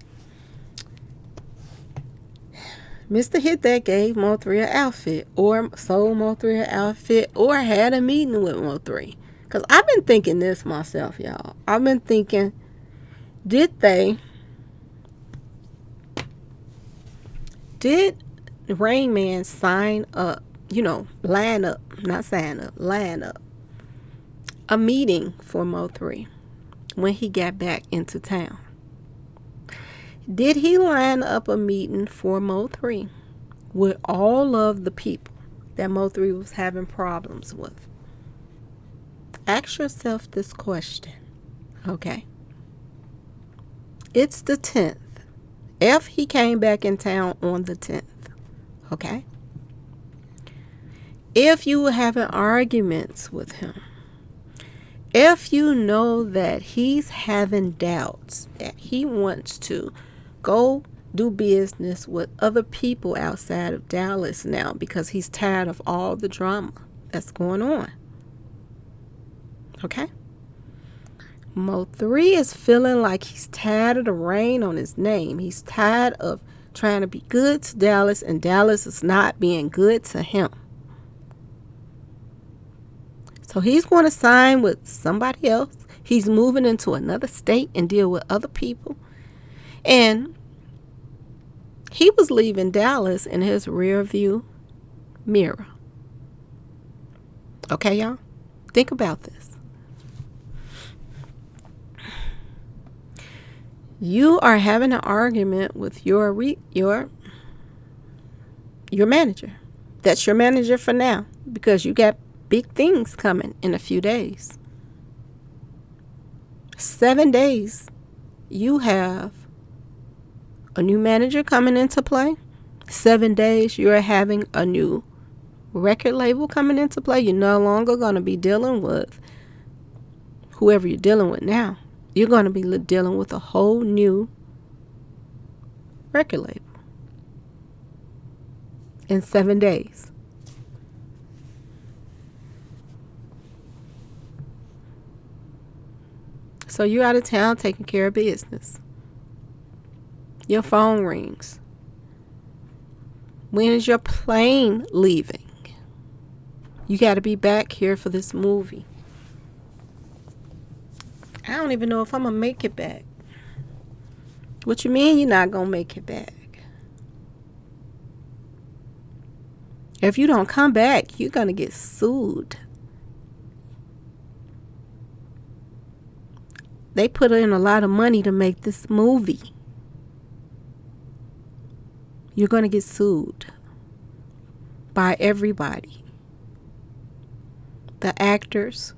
Mr. Hit That gave MO3 an outfit, or sold MO3 an outfit, or had a meeting with MO3. Because I've been thinking this myself, y'all. I've been thinking, did Rain Man line up a meeting for MO3 when he got back into town? Did he line up a meeting for MO3 with all of the people that MO3 was having problems with? Ask yourself this question. Okay? It's the 10th. If he came back in town on the 10th. Okay? If you were having arguments with him, if you know that he's having doubts, that he wants to go do business with other people outside of Dallas now because he's tired of all the drama that's going on. Okay? MO3 is feeling like he's tired of the rain on his name. He's tired of trying to be good to Dallas, and Dallas is not being good to him. So he's going to sign with somebody else. He's moving into another state and deal with other people. And he was leaving Dallas in his rear view mirror. Okay, y'all? Think about this. You are having an argument with your manager. That's your manager for now, because you got big things coming in a few days. 7 days, you have a new manager coming into play. 7 days, you're having a new record label coming into play. You're no longer going to be dealing with whoever you're dealing with now. You're going to be dealing with a whole new record label in 7 days. So you're out of town taking care of business. Your phone rings. When is your plane leaving? You got to be back here for this movie. I don't even know if I'm going to make it back. What you mean you're not going to make it back? If you don't come back, you're going to get sued. They put in a lot of money to make this movie. You're going to get sued by everybody. the actors,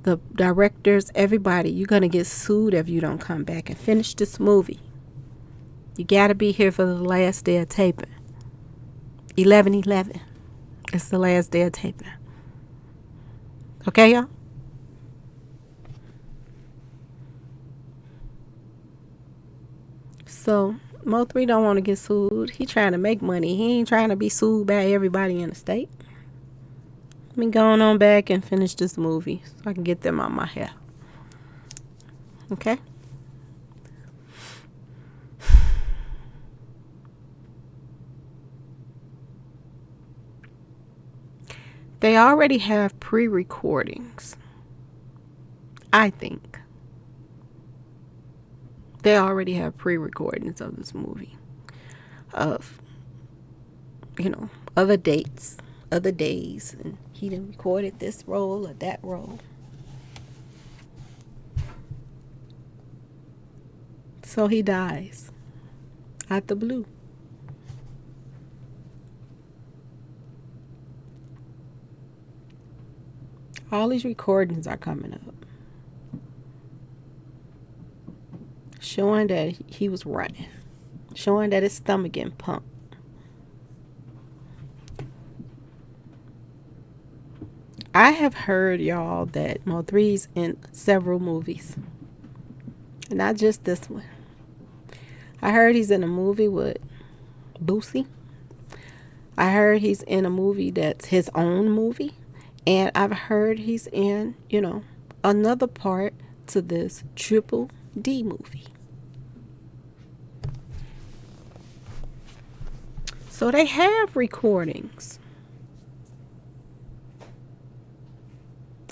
the directors, everybody. You're going to get sued if you don't come back and finish this movie. You got to be here for the last day of taping. 11/11. It's the last day of taping. Okay, y'all? So, MO3 don't want to get sued. He trying to make money. He ain't trying to be sued by everybody in the state. Let me go on back and finish this movie so I can get them out my hair. Okay? They already have pre-recordings. I think. They already have pre-recordings of this movie. Of, other dates, other days. And he done recorded this role or that role. So he dies. Out the blue. All these recordings are coming up, showing that he was running, showing that his stomach getting pumped. I have heard, y'all, that MO3's in several movies, not just this one. I heard he's in a movie with Boosie. I heard he's in a movie that's his own movie. And I've heard he's in, another part to this Triple D movie. So they have recordings.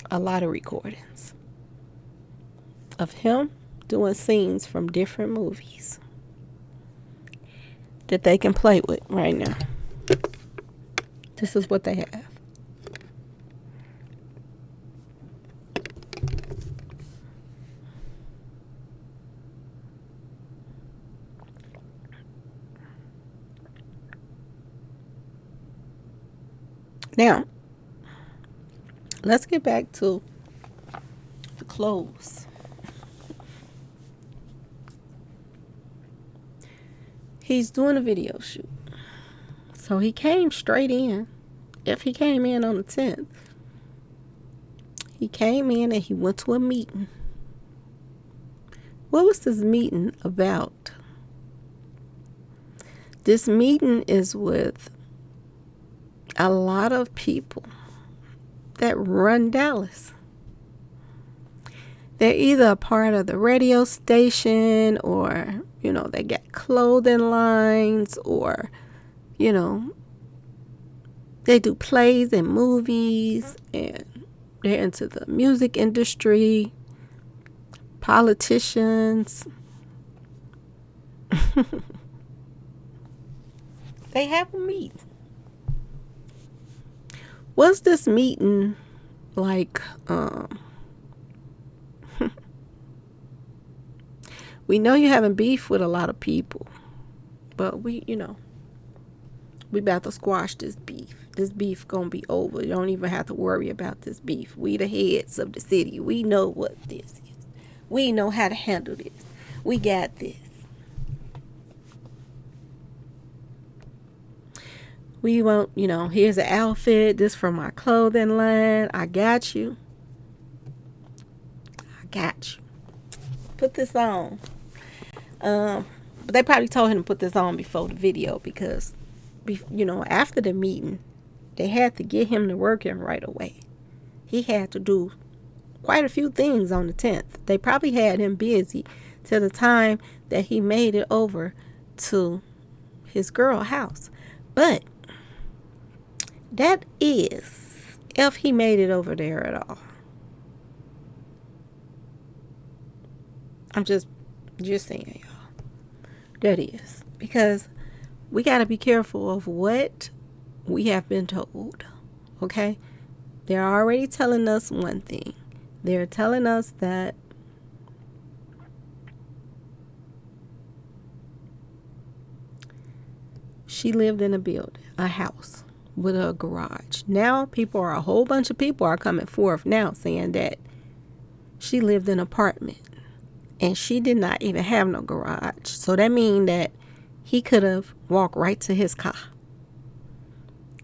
A lot of recordings of him doing scenes from different movies that they can play with right now. This is what they have. Now, let's get back to the clothes. He's doing a video shoot. So he came straight in. If he came in on the 10th, he came in and he went to a meeting. What was this meeting about? This meeting is with a lot of people that run Dallas. They're either a part of the radio station or, they got clothing lines or, they do plays and movies and they're into the music industry, politicians. They have a meeting. Was this meeting like, we know you're having beef with a lot of people, but we about to squash this beef. This beef gonna be over. You don't even have to worry about this beef. We the heads of the city. We know what this is. We know how to handle this. We got this. We won't, here's an outfit. This from my clothing line. I got you. Put this on. But they probably told him to put this on before the video because, after the meeting, they had to get him to working right away. He had to do quite a few things on the 10th. They probably had him busy till the time that he made it over to his girl house. But that is if he made it over there at all. I'm just saying, y'all. That is. Because we got to be careful of what we have been told. Okay? They're already telling us one thing. They're telling us that she lived in a building, a house, with a garage. Now a whole bunch of people are coming forth now saying that she lived in an apartment and she did not even have no garage. So that means that he could have walked right to his car.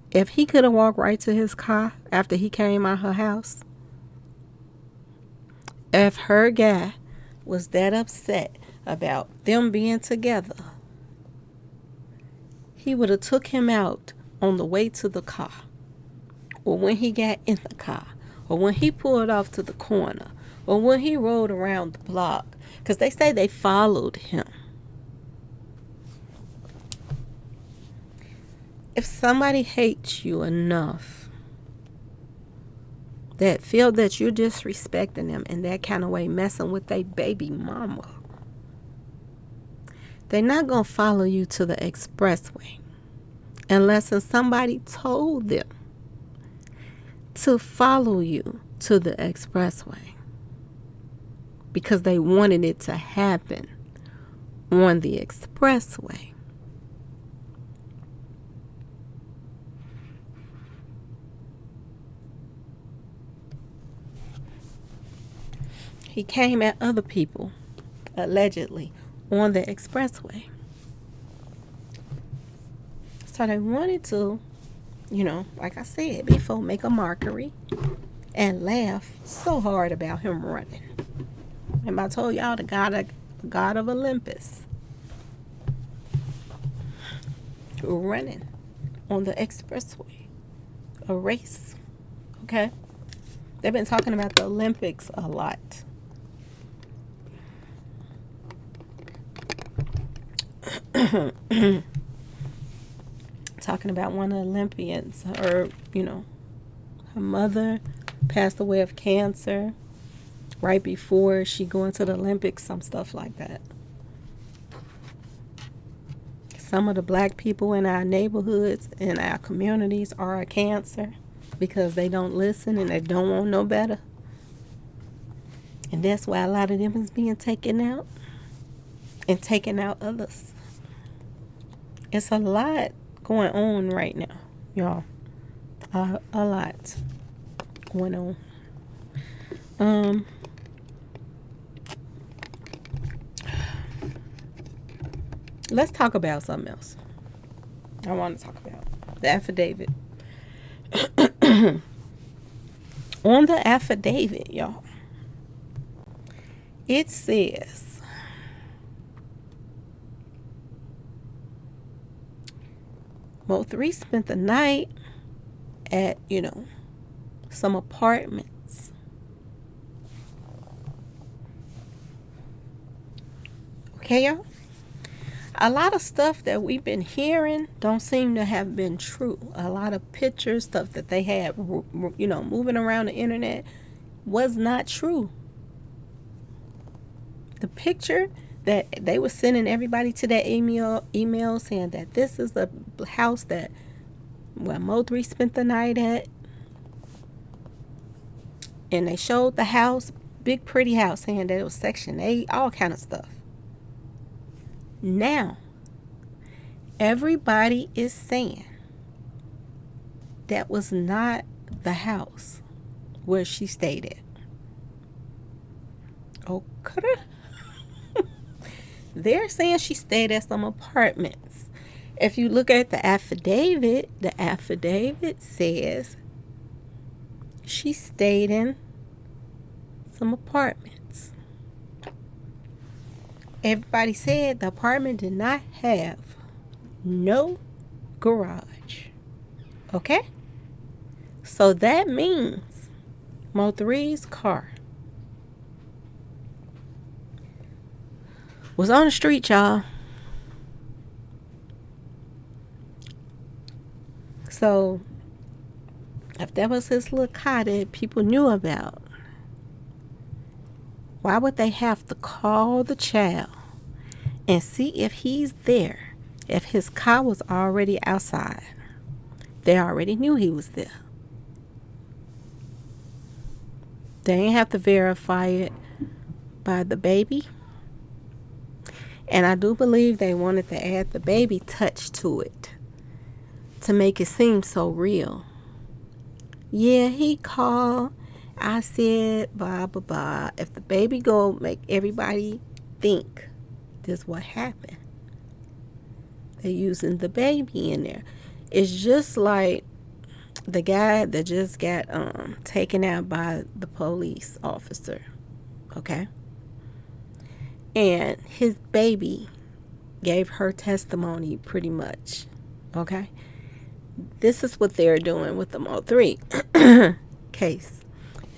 If he could have walked right to his car after he came out her house, if her guy was that upset about them being together, he would have took him out on the way to the car, or when he got in the car, or when he pulled off to the corner, or when he rode around the block, because they say they followed him. If somebody hates you enough that feel that you're disrespecting them in that kind of way, messing with their baby mama, they're not going to follow you to the expressway unless somebody told them to follow you to the expressway because they wanted it to happen on the expressway. He came at other people, allegedly, on the expressway. So they wanted to, like I said before, make a mockery and laugh so hard about him running. And I told y'all the God of Olympus running on the expressway, a race. Okay, they've been talking about the Olympics a lot. Talking about one of the Olympians, her mother passed away of cancer right before she go into the Olympics, some stuff like that. Some of the black people in our neighborhoods, in our communities, are a cancer because they don't listen and they don't want no better. And that's why a lot of them is being taken out and taking out others. It's a lot going on right now, y'all. A lot going on. Let's talk about something else. I want to talk about the affidavit. On the affidavit, y'all, it says MO3 spent the night at, some apartments. Okay, y'all? A lot of stuff that we've been hearing don't seem to have been true. A lot of pictures, stuff that they had, moving around the internet was not true. The picture that they were sending everybody to that email saying that this is the house that MO3 spent the night at. And they showed the house, big pretty house, saying that it was Section 8, all kind of stuff. Now, everybody is saying that was not the house where she stayed at. Okay. They're saying she stayed at some apartments. If you look at the affidavit says she stayed in some apartments. Everybody said the apartment did not have no garage. Okay? So that means MO3's car was on the street, y'all. So if that was his little car that people knew about, why would they have to call the child and see if he's there if his car was already outside? They already knew he was there. They didn't have to verify it by the baby. And I do believe they wanted to add the baby touch to it, to make it seem so real. Yeah, he called. I said, blah, blah, blah. If the baby go make everybody think this what happened. They're using the baby in there. It's just like the guy that just got taken out by the police officer. Okay? And his baby gave her testimony pretty much. Okay? This is what they're doing with the MO3 case.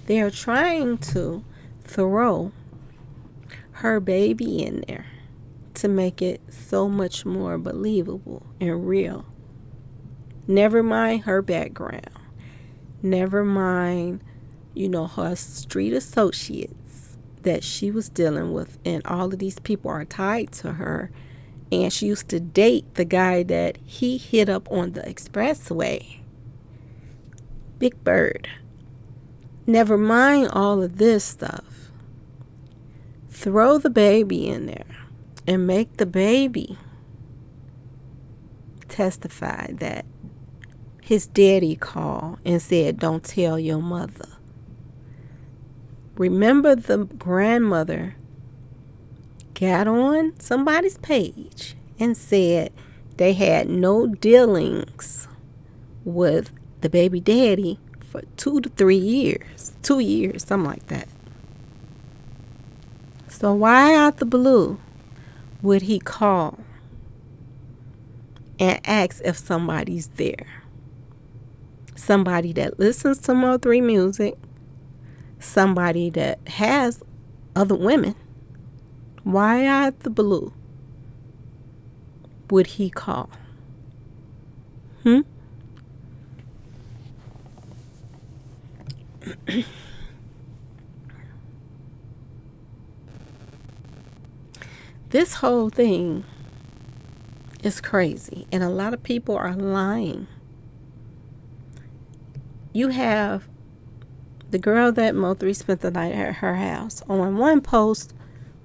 They're trying to throw her baby in there to make it so much more believable and real. Never mind her background. Never mind, her street associates that she was dealing with, and all of these people are tied to her. And she used to date the guy that he hit up on the expressway. Big Bird. Never mind all of this stuff. Throw the baby in there and make the baby testify that his daddy called and said, don't tell your mother. Remember, the grandmother got on somebody's page and said they had no dealings with the baby daddy for 2 to 3 years. 2 years, something like that. So why out the blue would he call and ask if somebody's there? Somebody that listens to MO3 music, somebody that has other women. Why out the blue would he call? This whole thing is crazy, and a lot of people are lying. You have the girl that MO3 spent the night at her house. On one post,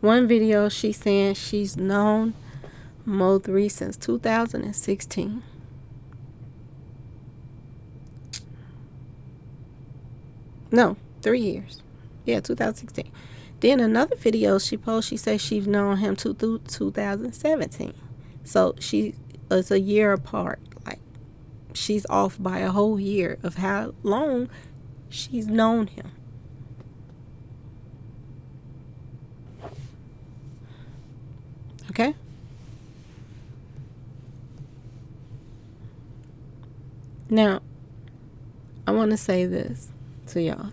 one video, she's saying she's known MO3 since 2016. No, 3 years. Yeah, 2016. Then another video she posted, she says she's known him through 2017. So she is a year apart. Like, she's off by a whole year of how long she's known him. Okay? Now, I want to say this to y'all.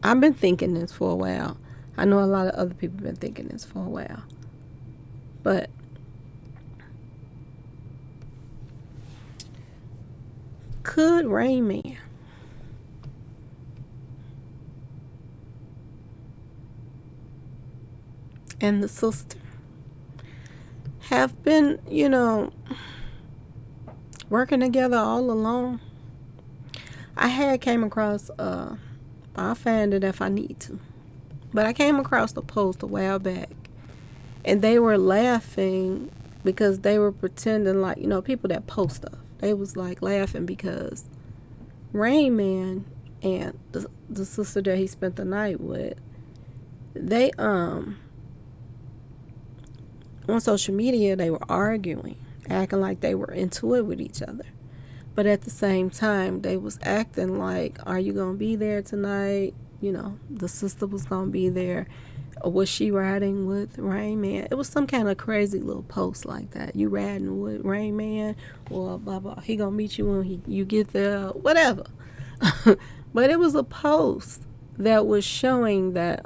I've been thinking this for a while. I know a lot of other people have been thinking this for a while. But could Rain Man and the sister have been, working together all along? I had came across, I'll find it if I need to, but I came across the post a while back, and they were laughing because they were pretending like, people that post stuff, they was like laughing because Rain Man and the sister that he spent the night with, they on social media, they were arguing, acting like they were into it with each other. But at the same time, they was acting like, are you going to be there tonight? The sister was going to be there. Or was she riding with Rain Man? It was some kind of crazy little post like that. You riding with Rain Man? Or blah, blah. He going to meet you when you get there. Whatever. But it was a post that was showing that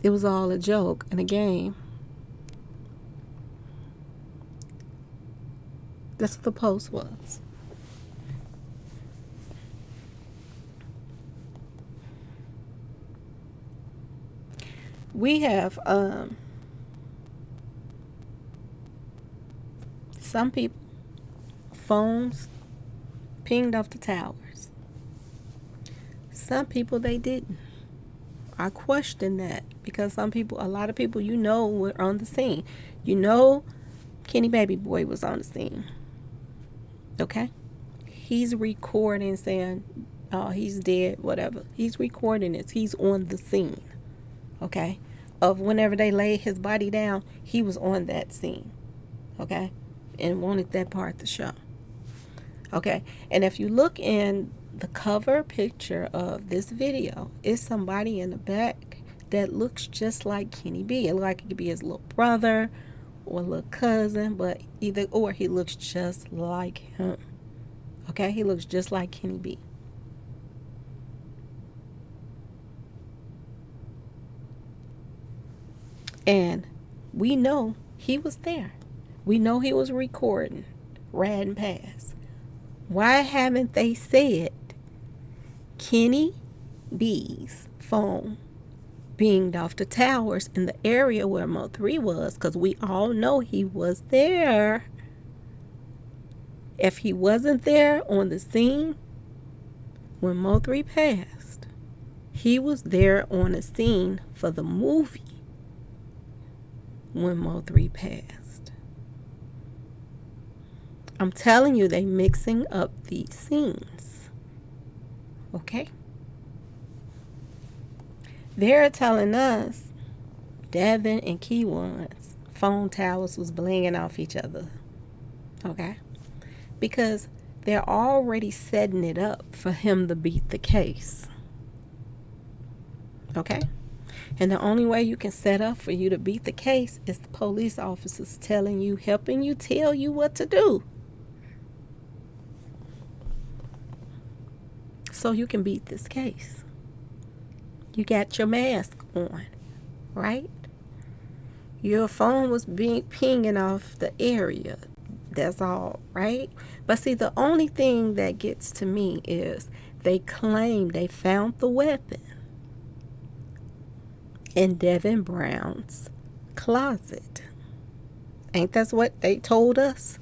it was all a joke and a game. That's what the post was. We have some people, phones pinged off the towers. Some people, they didn't. I question that because a lot of people, were on the scene. Kenny Baby Boy was on the scene. Okay? He's recording saying, oh, he's dead, whatever. He's recording this. He's on the scene. Okay? Of whenever they laid his body down, he was on that scene. Okay? And wanted that part to show. Okay? And if you look in the cover picture of this video, it's somebody in the back that looks just like Kenny B. It looks like it could be his little brother or little cousin, but either or, he looks just like him. Okay? He looks just like Kenny B. And we know he was there. We know he was recording Rad and Pass. Why haven't they said Kenny B's phone pinged off the towers in the area where MO3 was? Because we all know he was there. If he wasn't there on the scene when MO3 passed, he was there on the scene for the movie when MO3 passed. I'm telling you, they mixing up these scenes. Okay? They're telling us Devin and Keywan's phone towers was blinging off each other. Okay? Because they're already setting it up for him to beat the case. Okay? And the only way you can set up for you to beat the case is the police officers telling you, helping you, tell you what to do. So you can beat this case. You got your mask on, right? Your phone was pinging off the area. That's all, right? But see, the only thing that gets to me is they claim they found the weapon in Devin Brown's closet. Ain't that what they told us?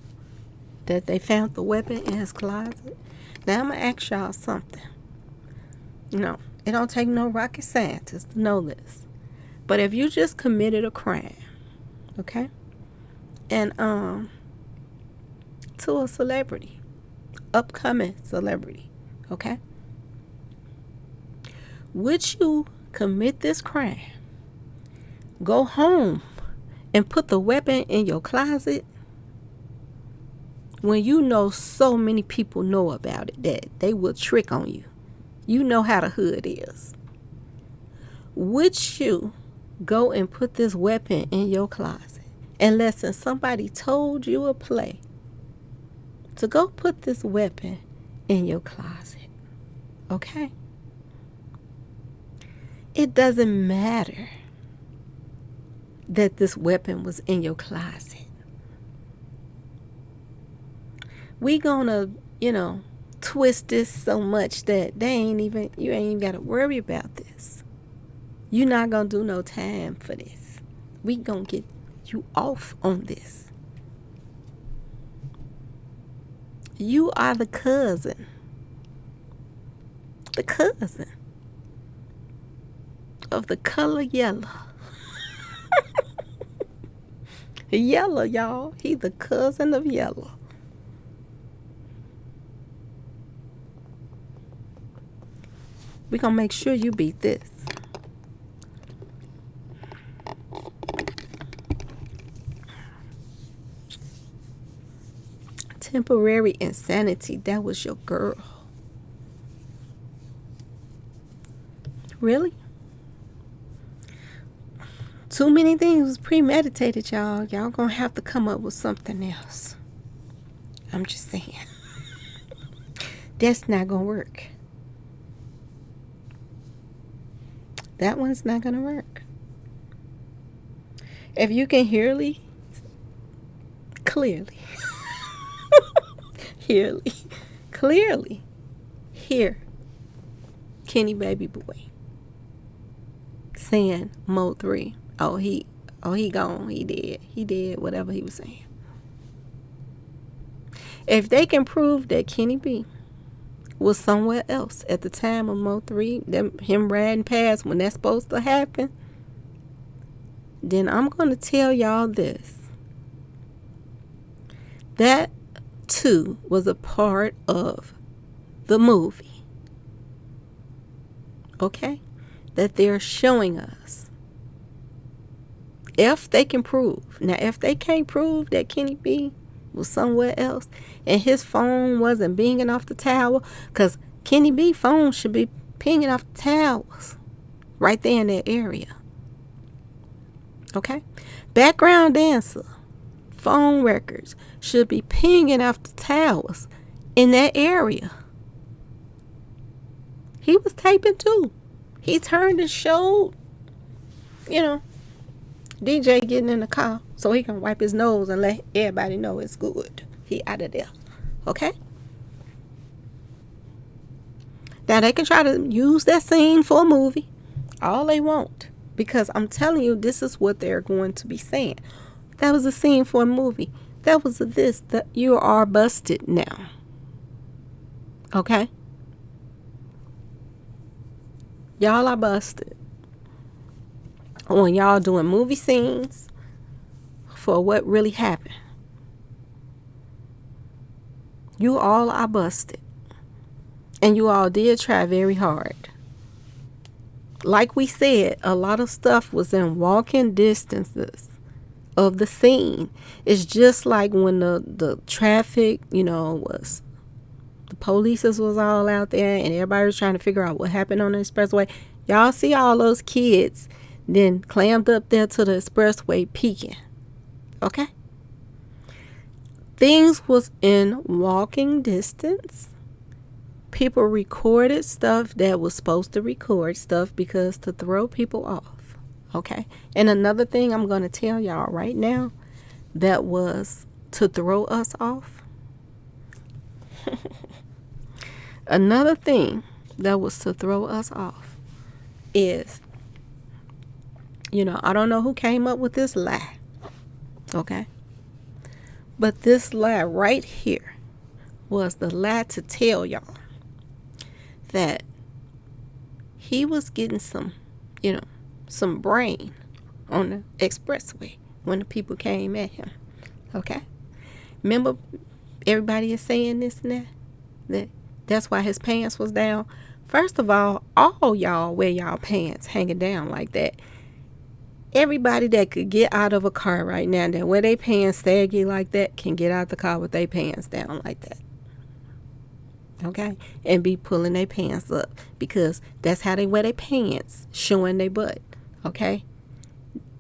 That they found the weapon in his closet? Now I'm going to ask y'all something. No, it don't take no rocket scientist to know this. But if you just committed a crime, okay? And to a celebrity, upcoming celebrity, okay? Would you commit this crime, go home, and put the weapon in your closet when you know so many people know about it that they will trick on you? You know how the hood is. Would you go and put this weapon in your closet unless somebody told you a play to go put this weapon in your closet? Okay? It doesn't matter that this weapon was in your closet. We gonna, twist this so much that you ain't even got to worry about this. You're not gonna do no time for this. We gonna get you off on this. You are the cousin of the color yellow. Yellow, y'all. He the cousin of yellow. We gonna make sure you beat this. Temporary insanity. That was your girl. Really? Too many things was premeditated, y'all. Y'all gonna have to come up with something else. I'm just saying. That's not gonna work. That one's not gonna work. If you can clearly hear Kenny Baby Boy saying MO3, oh he gone, he dead, whatever he was saying. If they can prove that Kenny B was somewhere else at the time of MO3, him riding past when that's supposed to happen, then I'm going to tell y'all this. That too was a part of the movie. Okay? That they're showing us. If they can prove. Now, if they can't prove that Kenny B was somewhere else and his phone wasn't pinging off the tower, because Kenny B phone should be pinging off the towers right there in that area. Okay? Background dancer phone records should be pinging off the towers in that area. He was taping too. He turned and showed, DJ getting in the car so he can wipe his nose and let everybody know it's good. He out of there. Okay? Now they can try to use that scene for a movie all they want, because I'm telling you, this is what they're going to be saying. That was a scene for a movie. That was a this. That you are busted now. Okay? Y'all are busted. When y'all doing movie scenes for what really happened. You all are busted. And you all did try very hard. Like we said, a lot of stuff was in walking distances of the scene. It's just like when the traffic, was, the police was all out there and everybody was trying to figure out what happened on the expressway. Y'all see all those kids then clammed up there to the expressway peeking. Okay? Things was in walking distance. People recorded stuff that was supposed to record stuff because to throw people off. Okay? And another thing I'm going to tell y'all right now that was to throw us off. Another thing that was to throw us off is, I don't know who came up with this lie. Okay? But this lie right here was the lie to tell y'all that he was getting some brain on the expressway when the people came at him. Okay? Remember, everybody is saying this now? That's why his pants was down. First of all y'all wear y'all pants hanging down like that. Everybody that could get out of a car right now that wear their pants saggy like that can get out the car with their pants down like that. Okay? And be pulling their pants up because that's how they wear their pants, showing their butt. Okay?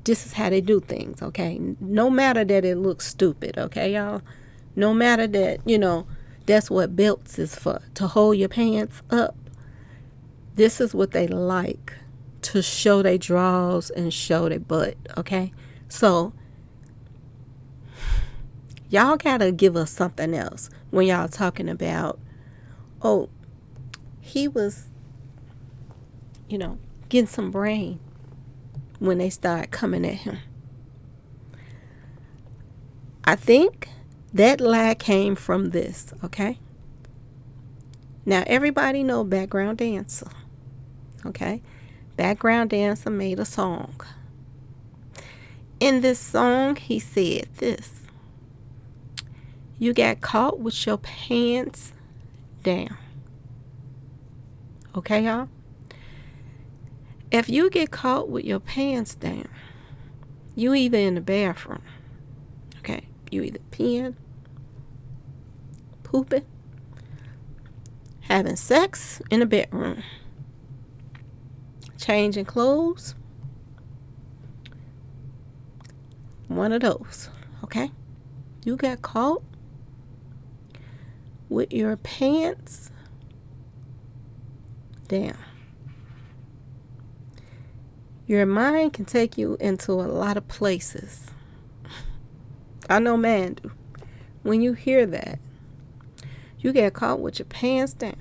This is how they do things. Okay? No matter that it looks stupid. Okay, y'all? No matter that, that's what belts is for, to hold your pants up. This is what they like, to show their drawers and show their butt. Okay? So, y'all gotta give us something else when y'all talking about, oh, he was, getting some brain when they start coming at him. I think that lie came from this, okay? Now, everybody know Background Dancer, okay? Background Dancer made a song. In this song, he said this: you got caught with your pants down. Okay, y'all? If you get caught with your pants down, you either in the bathroom, okay? You either peeing, pooping, having sex in the bedroom, changing clothes, one of those, okay? You got caught with your pants down. Your mind can take you into a lot of places. I know mine do. When you hear that, you get caught with your pants down.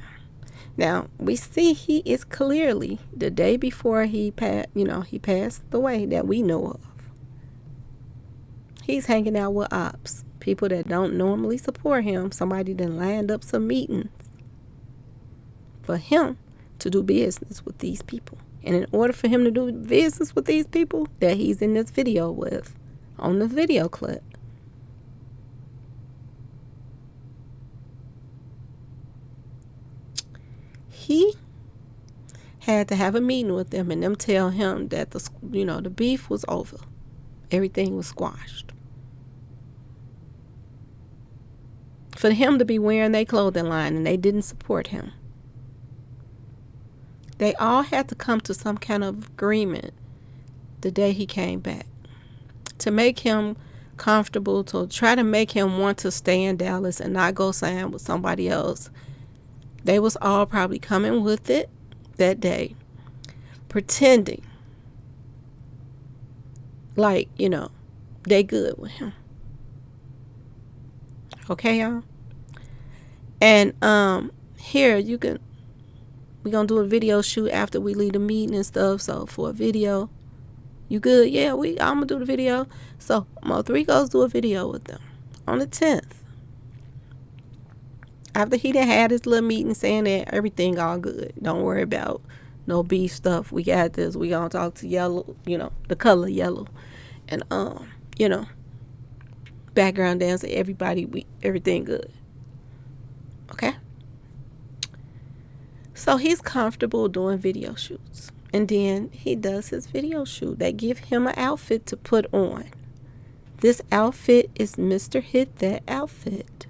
Now, we see he is clearly, the day before he passed away that we know of, he's hanging out with ops, people that don't normally support him. Somebody done lined up some meetings for him to do business with these people. And in order for him to do business with these people that he's in this video with, on the video clip, he had to have a meeting with them and them tell him that the beef was over. Everything was squashed. For him to be wearing their clothing line and they didn't support him. They all had to come to some kind of agreement the day he came back to make him comfortable, to try to make him want to stay in Dallas and not go sign with somebody else. They was all probably coming with it that day, pretending like, they good with him. Okay, y'all? And here we're gonna do a video shoot after we leave the meeting and stuff. So for a video, you good? Yeah, I'm gonna do the video. So MO3 goes do a video with them on the 10th. After he done had his little meeting saying that everything all good. Don't worry about no beef stuff. We got this. We gonna talk to yellow, the color yellow. And background dancer, everything good. Okay? So he's comfortable doing video shoots. And then he does his video shoot. They give him an outfit to put on. This outfit is Mr. Hit That Outfit.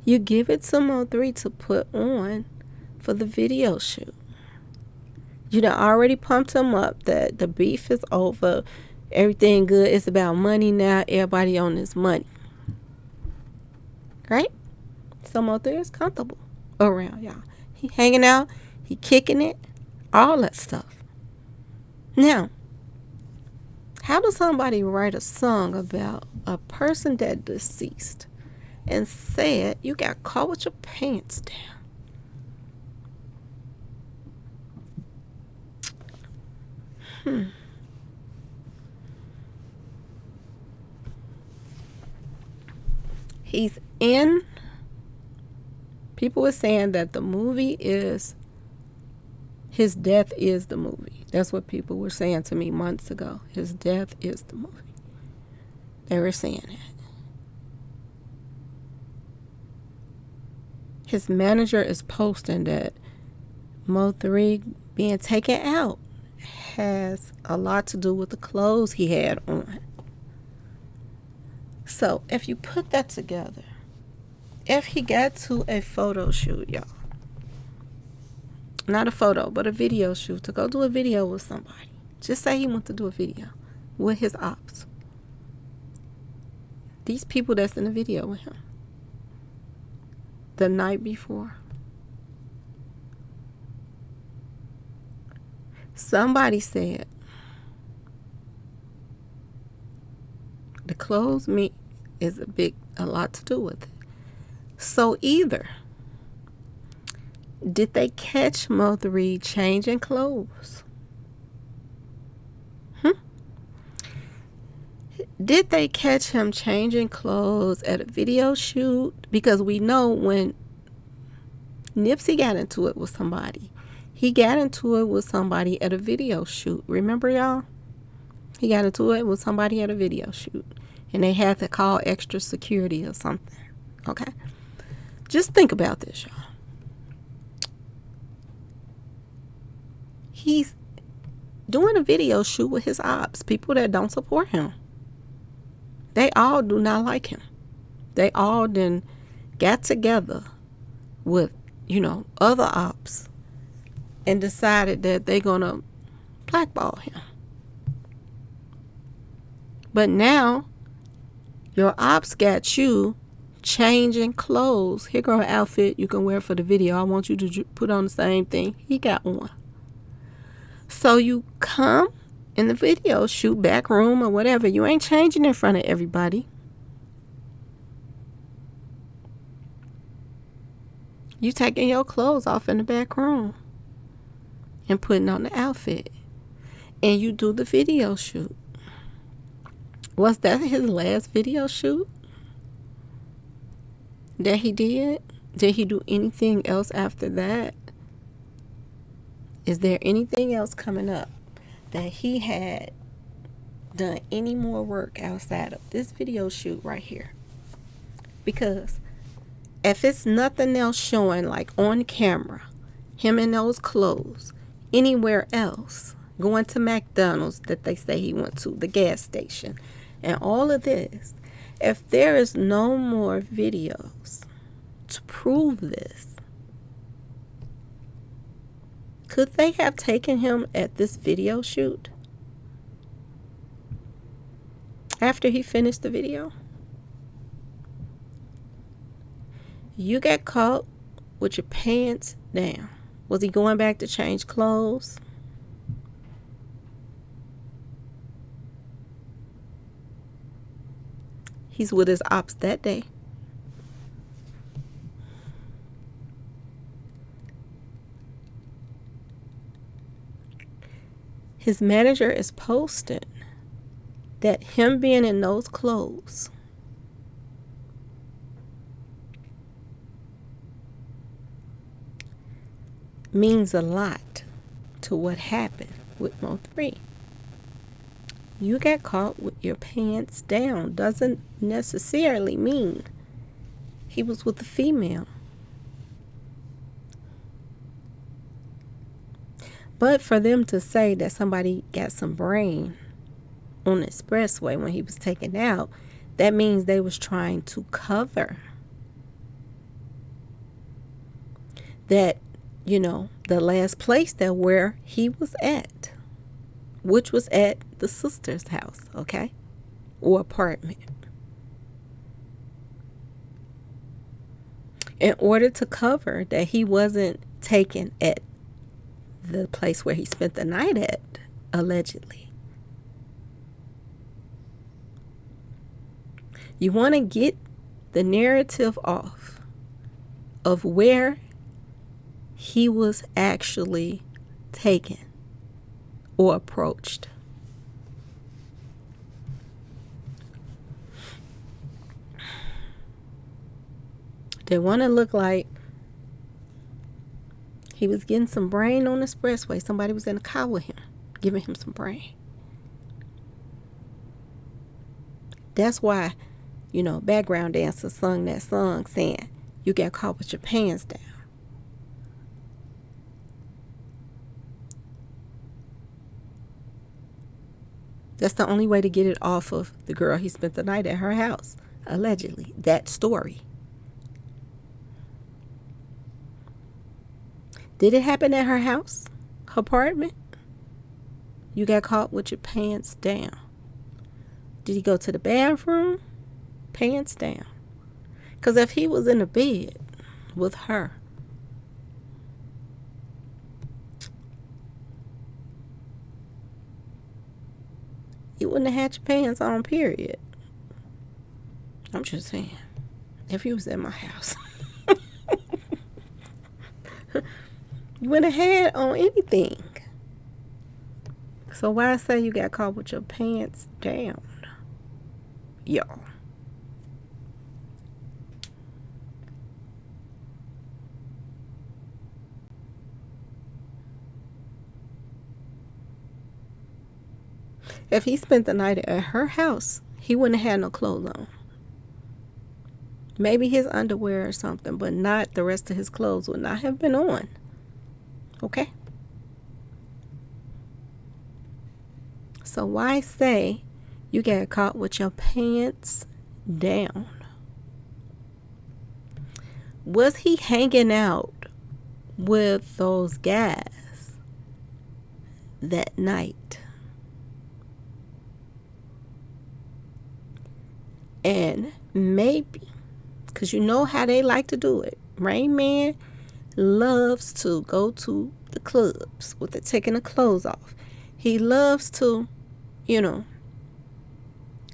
You give it to MO3 to put on for the video shoot. You done already pumped him up that the beef is over. Everything good. It's about money now. Everybody on this money. Right? So MO3 is comfortable around y'all. He hanging out. He kicking it. All that stuff. Now, how does somebody write a song about a person that deceased and said you got caught with your pants down? He's in. People were saying that the movie is, his death is the movie. That's what people were saying to me months ago. His death is the movie. They were saying that. His manager is posting that MO3 being taken out has a lot to do with the clothes he had on. So if you put that together, if he got to a photo shoot, y'all, not a photo, but a video shoot, to go do a video with somebody, just say he went to do a video with his ops, these people that's in the video with him the night before, somebody said the clothes meat is a lot to do with it. So either did they catch MO3 changing clothes? Did they catch him changing clothes at a video shoot? Because we know when Nipsey got into it with somebody, he got into it with somebody at a video shoot. Remember, y'all? He got into it with somebody at a video shoot. And they had to call extra security or something. Okay? Just think about this, y'all. He's doing a video shoot with his ops, people that don't support him. They all do not like him. They all then got together with, other ops and decided that they're going to blackball him. But now, your ops got you changing clothes. Here go an outfit you can wear for the video. I want you to put on the same thing he got on. So you come in the video shoot, back room or whatever. You ain't changing in front of everybody. You taking your clothes off in the back room and putting on the outfit. And you do the video shoot. Was that his last video shoot? that he did? Did he do anything else after that? Is there anything else coming up that he had done any more work outside of this video shoot right here? Because if it's nothing else showing, like on camera, him in those clothes, anywhere else, going to McDonald's that they say he went to, the gas station, and all of this, if there is no more videos to prove this, could they have taken him at this video shoot after he finished the video? You got caught with your pants down. Was he going back to change clothes? He's with his ops that day. His manager is posting that him being in those clothes means a lot to what happened with MO3. You got caught with your pants down doesn't necessarily mean he was with a female. But for them to say that somebody got some brain on the expressway when he was taken out, that means they was trying to cover that, the last place that where he was at, which was at the sister's house, okay, or apartment. In order to cover that he wasn't taken at the place where he spent the night at, allegedly. You want to get the narrative off of where he was actually taken or approached. They want to look like he was getting some brain on the expressway. Somebody was in the car with him, giving him some brain. That's why, background dancers sung that song saying, you got caught with your pants down. That's the only way to get it off of the girl he spent the night at her house, allegedly. That story. Did it happen at her house? Her apartment? You got caught with your pants down. Did he go to the bathroom? Pants down. Because if he was in the bed with her, you wouldn't have had your pants on, period. I'm just saying. If he was at my house. You wouldn't have had on anything. So why say you got caught with your pants down? Y'all. If he spent the night at her house, he wouldn't have had no clothes on. Maybe his underwear or something, but not the rest of his clothes would not have been on. Okay? So why say you got caught with your pants down? Was he hanging out with those guys that night? And maybe, because you know how they like to do it. Rain Man loves to go to the clubs with the taking the clothes off. He loves to,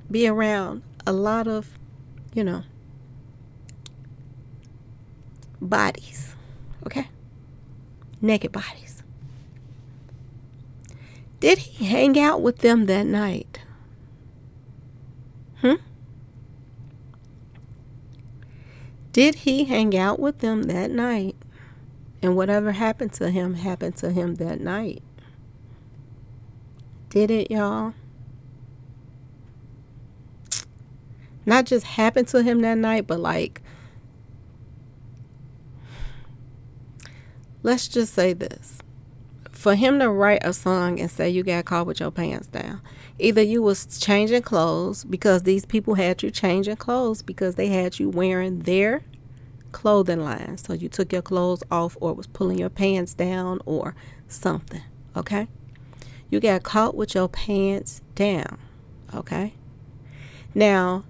be around a lot of, bodies. Okay? Naked bodies. Did he hang out with them that night? Did he hang out with them that night? And whatever happened to him that night. Did it, y'all? Not just happen to him that night, but like, let's just say this. For him to write a song and say you got caught with your pants down, either you was changing clothes because these people had you changing clothes because they had you wearing their clothing line. So you took your clothes off or was pulling your pants down or something, okay? You got caught with your pants down, okay? Now,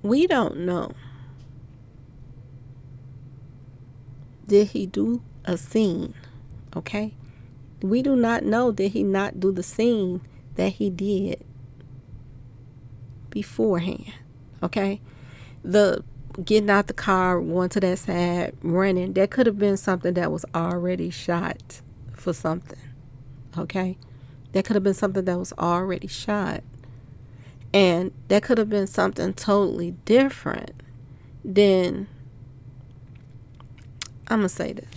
we don't know. Did he do a scene, okay? We do not know, did he not do the scene that he did beforehand, okay? The getting out the car, going to that side, running, that could have been something that was already shot for something, okay? That could have been something that was already shot. And that could have been something totally different than, I'm going to say this.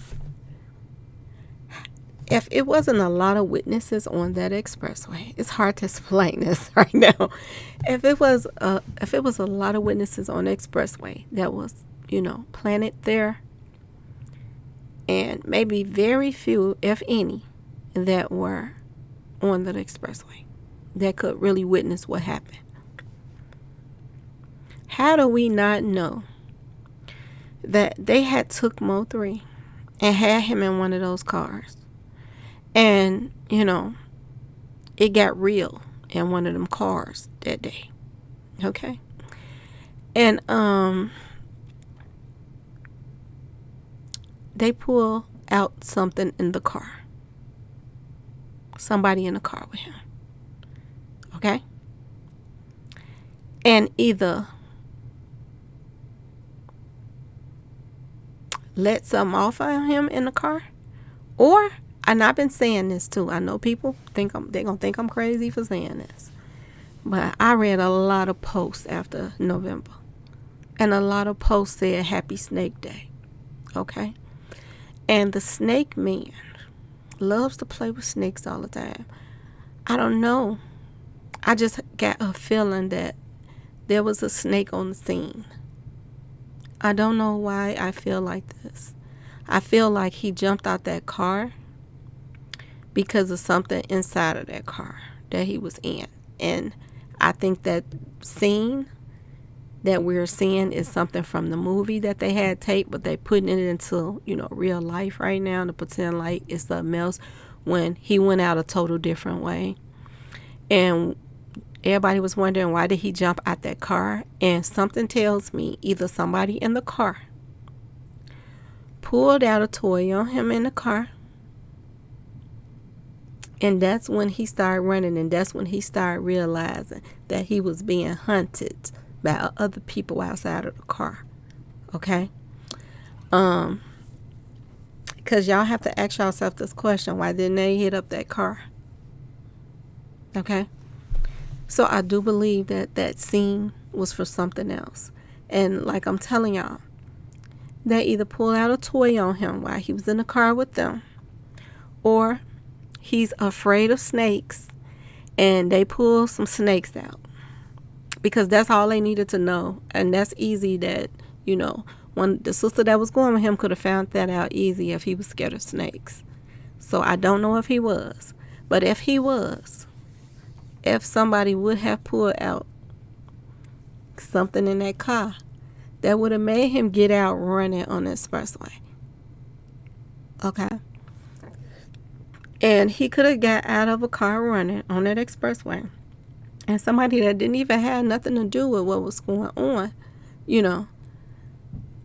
If it wasn't a lot of witnesses on that expressway, it's hard to explain this right now. If it was a lot of witnesses on the expressway that was, planted there, and maybe very few, if any, that were on the expressway that could really witness what happened. How do we not know that they had took MO3 and had him in one of those cars? And, it got real in one of them cars that day. Okay? And they pull out something in the car. Somebody in the car with him. Okay? And either let something off of him in the car, or, and I've been saying this too, I know people they're gonna think I'm crazy for saying this, but I read a lot of posts after November, and a lot of posts said Happy Snake Day, okay? And the snake man loves to play with snakes all the time. I don't know, I just got a feeling that there was a snake on the scene. I don't know why I feel like this. I feel like he jumped out that car because of something inside of that car that he was in. And I think that scene that we're seeing is something from the movie that they had taped, but they putting it into, real life right now to pretend like it's something else when he went out a total different way. And everybody was wondering, why did he jump out that car? And something tells me either somebody in the car pulled out a toy on him in the car, and that's when he started running, and that's when he started realizing that he was being hunted by other people outside of the car. Okay? Because y'all have to ask yourself this question: why didn't they hit up that car? Okay? So I do believe that that scene was for something else. And like I'm telling y'all, they either pulled out a toy on him while he was in the car with them, or he's afraid of snakes and they pulled some snakes out. Because that's all they needed to know. And that's easy that, when the sister that was going with him could have found that out easy if he was scared of snakes. So I don't know if he was. But if he was, if somebody would have pulled out something in that car, that would have made him get out running on the expressway. Okay? And he could have got out of a car running on that expressway. And somebody that didn't even have nothing to do with what was going on,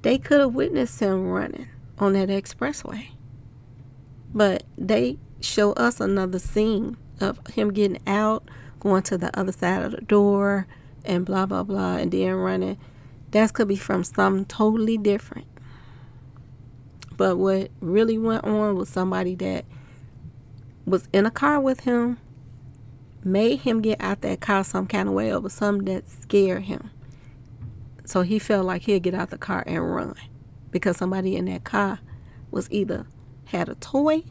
they could have witnessed him running on that expressway. But they show us another scene of him getting out, going to the other side of the door, and blah, blah, blah, and then running. That could be from something totally different. But what really went on was somebody that was in a car with him, made him get out that car some kind of way over something that scared him. So he felt like he'd get out the car and run because somebody in that car was either had a toy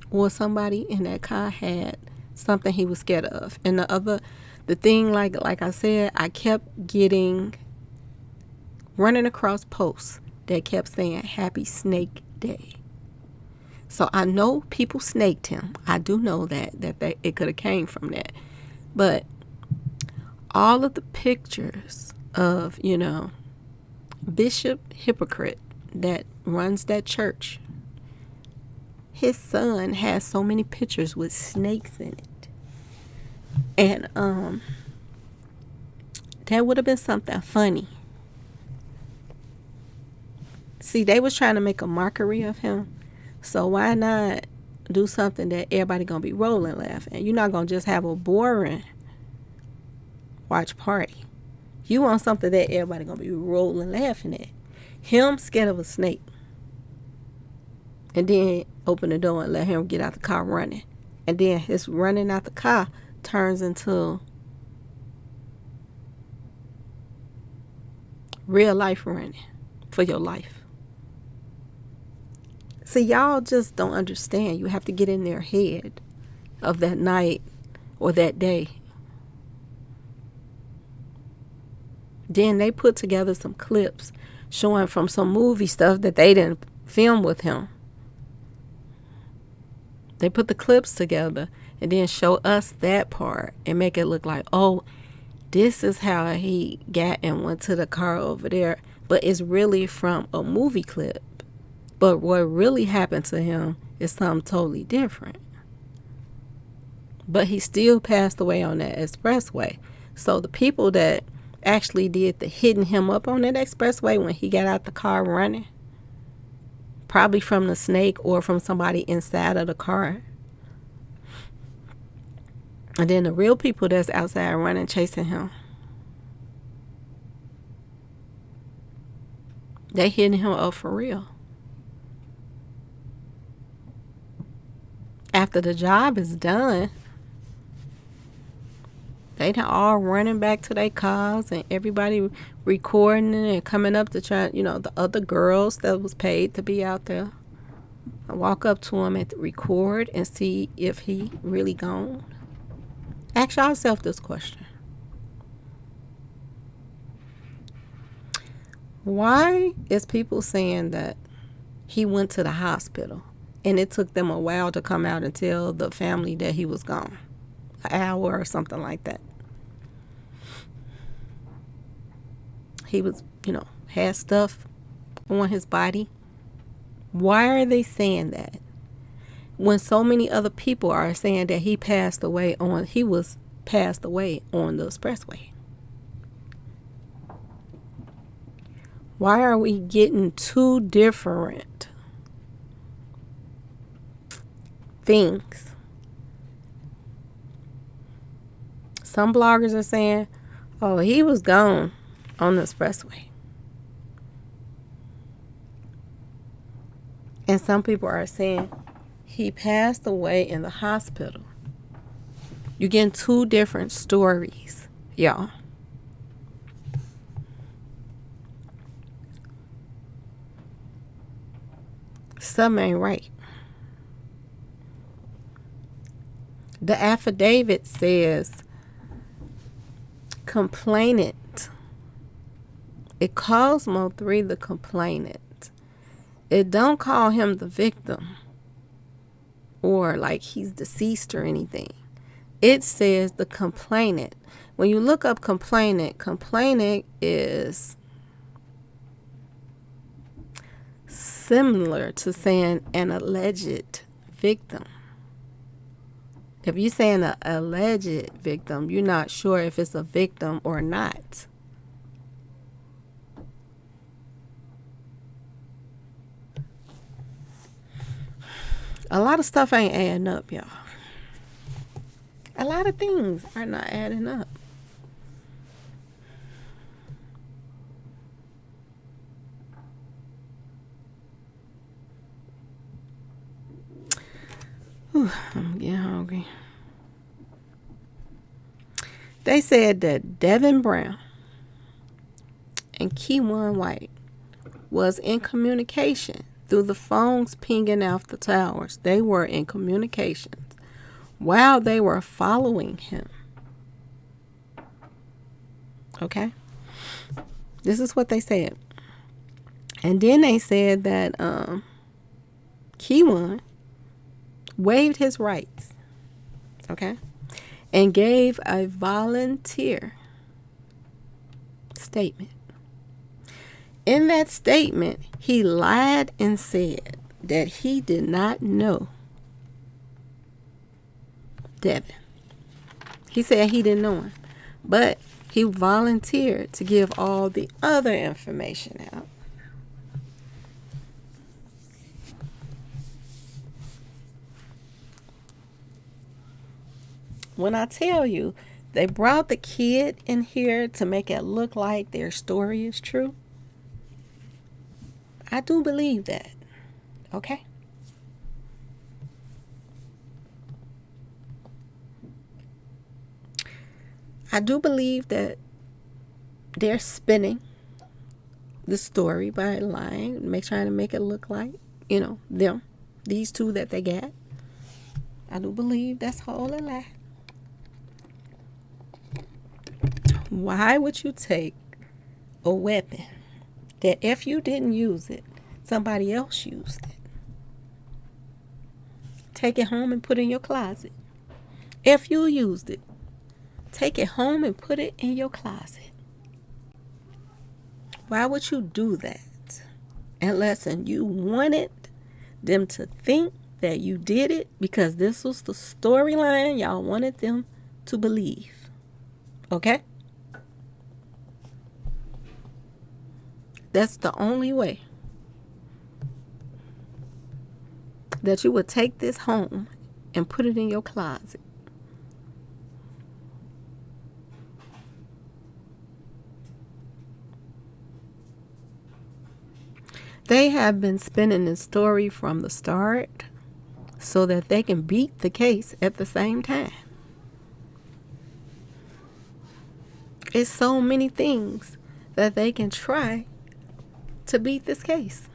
or somebody in that car had something he was scared of. And the thing, like I said, I kept running across posts that kept saying Happy Snake Day. So I know people snaked him. I do know that it could have came from that. But all of the pictures of, Bishop Hypocrite that runs that church, his son has so many pictures with snakes in it. And that would have been something funny. See, they was trying to make a mockery of him. So why not do something that everybody gonna be rolling laughing? You're not gonna just have a boring watch party. You want something that everybody gonna be rolling laughing at. Him scared of a snake. And then open the door and let him get out the car running. And then his running out the car turns into real life running for your life. See, y'all just don't understand. You have to get in their head of that night or that day. Then they put together some clips showing from some movie stuff that they didn't film with him. They put the clips together and then show us that part and make it look like, oh, this is how he got and went to the car over there. But it's really from a movie clip. But what really happened to him is something totally different. But he still passed away on that expressway. So the people that actually did the hitting him up on that expressway when he got out the car running, probably from the snake or from somebody inside of the car. And then the real people that's outside running, chasing him, they hitting him up for real. After the job is done, they all running back to their cars and everybody recording and coming up to try, the other girls that was paid to be out there. I walk up to him and record and see if he really gone. Ask yourself this question. Why is people saying that he went to the hospital and it took them a while to come out and tell the family that he was gone? An hour or something like that. He was, had stuff on his body. Why are they saying that? When so many other people are saying that he was passed away on the expressway. Why are we getting two different things? Some bloggers are saying, oh, he was gone on the expressway. And some people are saying he passed away in the hospital. You're getting two different stories, y'all. Something ain't right. The affidavit says complainant. It calls MO3 the complainant. It don't call him the victim or like he's deceased or anything. It says the complainant. When you look up complainant is similar to saying an alleged victim. If you're saying an alleged victim, you're not sure if it's a victim or not. A lot of stuff ain't adding up, y'all. A lot of things are not adding up. Whew, I'm getting hungry. They said that Devin Brown and Keyone White was in communication through the phones pinging off the towers. They were in communications while they were following him. Okay? This is what they said. And then they said that Keyone waived his rights, okay, and gave a volunteer statement. In that statement, he lied and said that he did not know Devin. He said he didn't know him, but he volunteered to give all the other information out. When I tell you they brought the kid in here to make it look like their story is true, I do believe that. Okay? I do believe that they're spinning the story by lying, trying to make it look like, them, these two that they got. I do believe that's all a lie. Why would you take a weapon that if you didn't use it, somebody else used it? Take it home and put it in your closet. If you used it, take it home and put it in your closet. Why would you do that? Unless you wanted them to think that you did it because this was the storyline y'all wanted them to believe. Okay? That's the only way that you would take this home and put it in your closet. They have been spinning this story from the start so that they can beat the case at the same time. It's so many things that they can try to beat this case.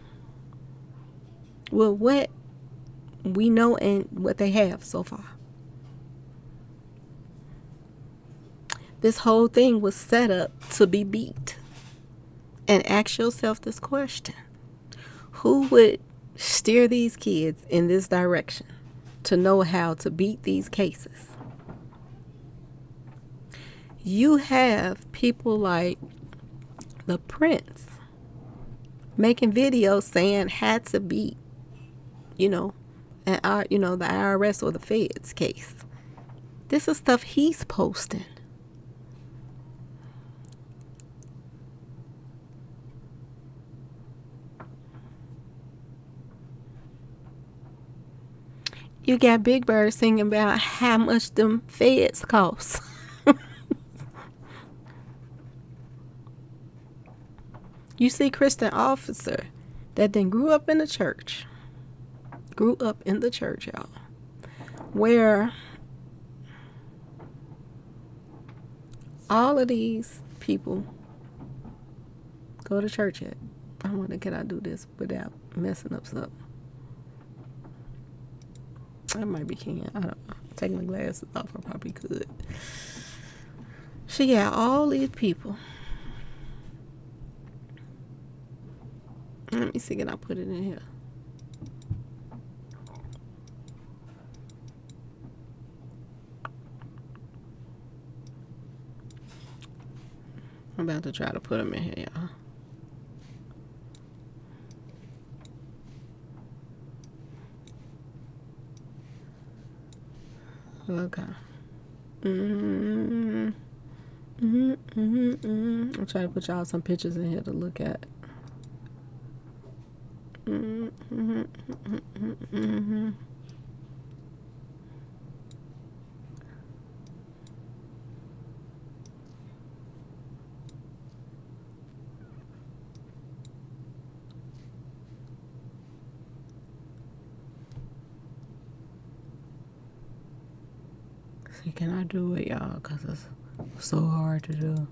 Well, what we know and what they have so far. This whole thing was set up to be beat. And ask yourself this question. Who would steer these kids in this direction to know how to beat these cases? You have people like the Prince making videos saying had to beat, the IRS or the feds case. This is stuff he's posting. You got Big Bird singing about how much them feds cost. You see Christian officer that then grew up in the church. Grew up in the church, y'all. Where all of these people go to church at. I wonder, can I do this without messing up something? I might be can. I don't know. Take my glasses off. I probably could. She got all these people. Let me see. Can I put it in here? I'm about to try to put them in here, y'all. Okay. I'm trying to put y'all some pictures in here to look at. See, can I do it, y'all? Because it's so hard to do.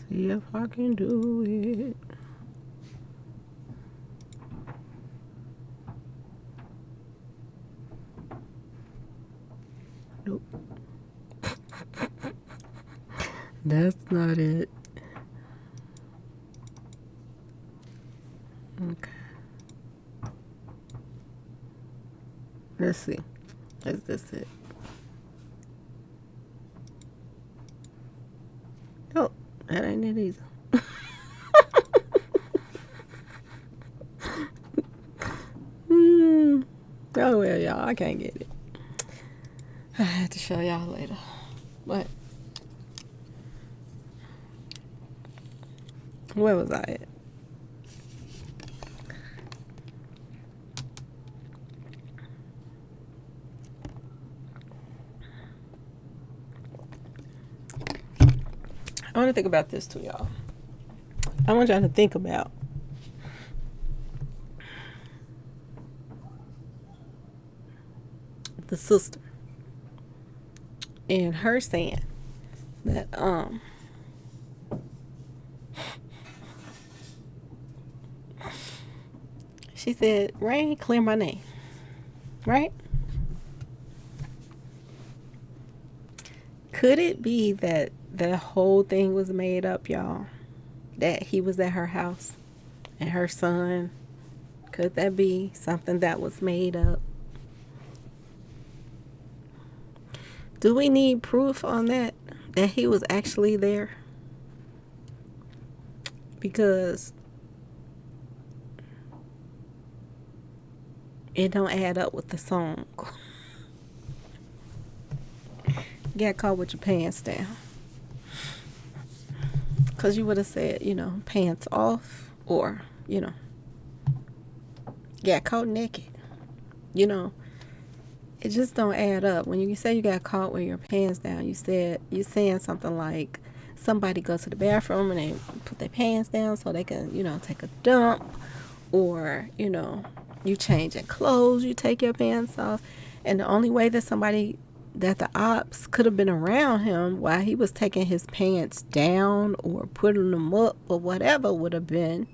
See if I can do it. Nope. That's not it. Okay. Let's see. Is this it? Nope. That ain't it either. Oh well, y'all, I can't get it. I have to show y'all later. But where was I at? I want to think about this too, y'all. I want y'all to think about the sister and her saying that she said, Rain, clear my name, right? Could it be that the whole thing was made up, y'all? That he was at her house and her son? Could that be something that was made up? Do we need proof on that he was actually there? Because it don't add up with the song. You got caught with your pants down. Because you would have said, pants off, or, got caught naked. It just don't add up. When you say you got caught with your pants down, you're saying something like somebody goes to the bathroom and they put their pants down so they can, take a dump, or, you change your clothes, you take your pants off, and the only way that the ops could have been around him while he was taking his pants down or putting them up or whatever would have been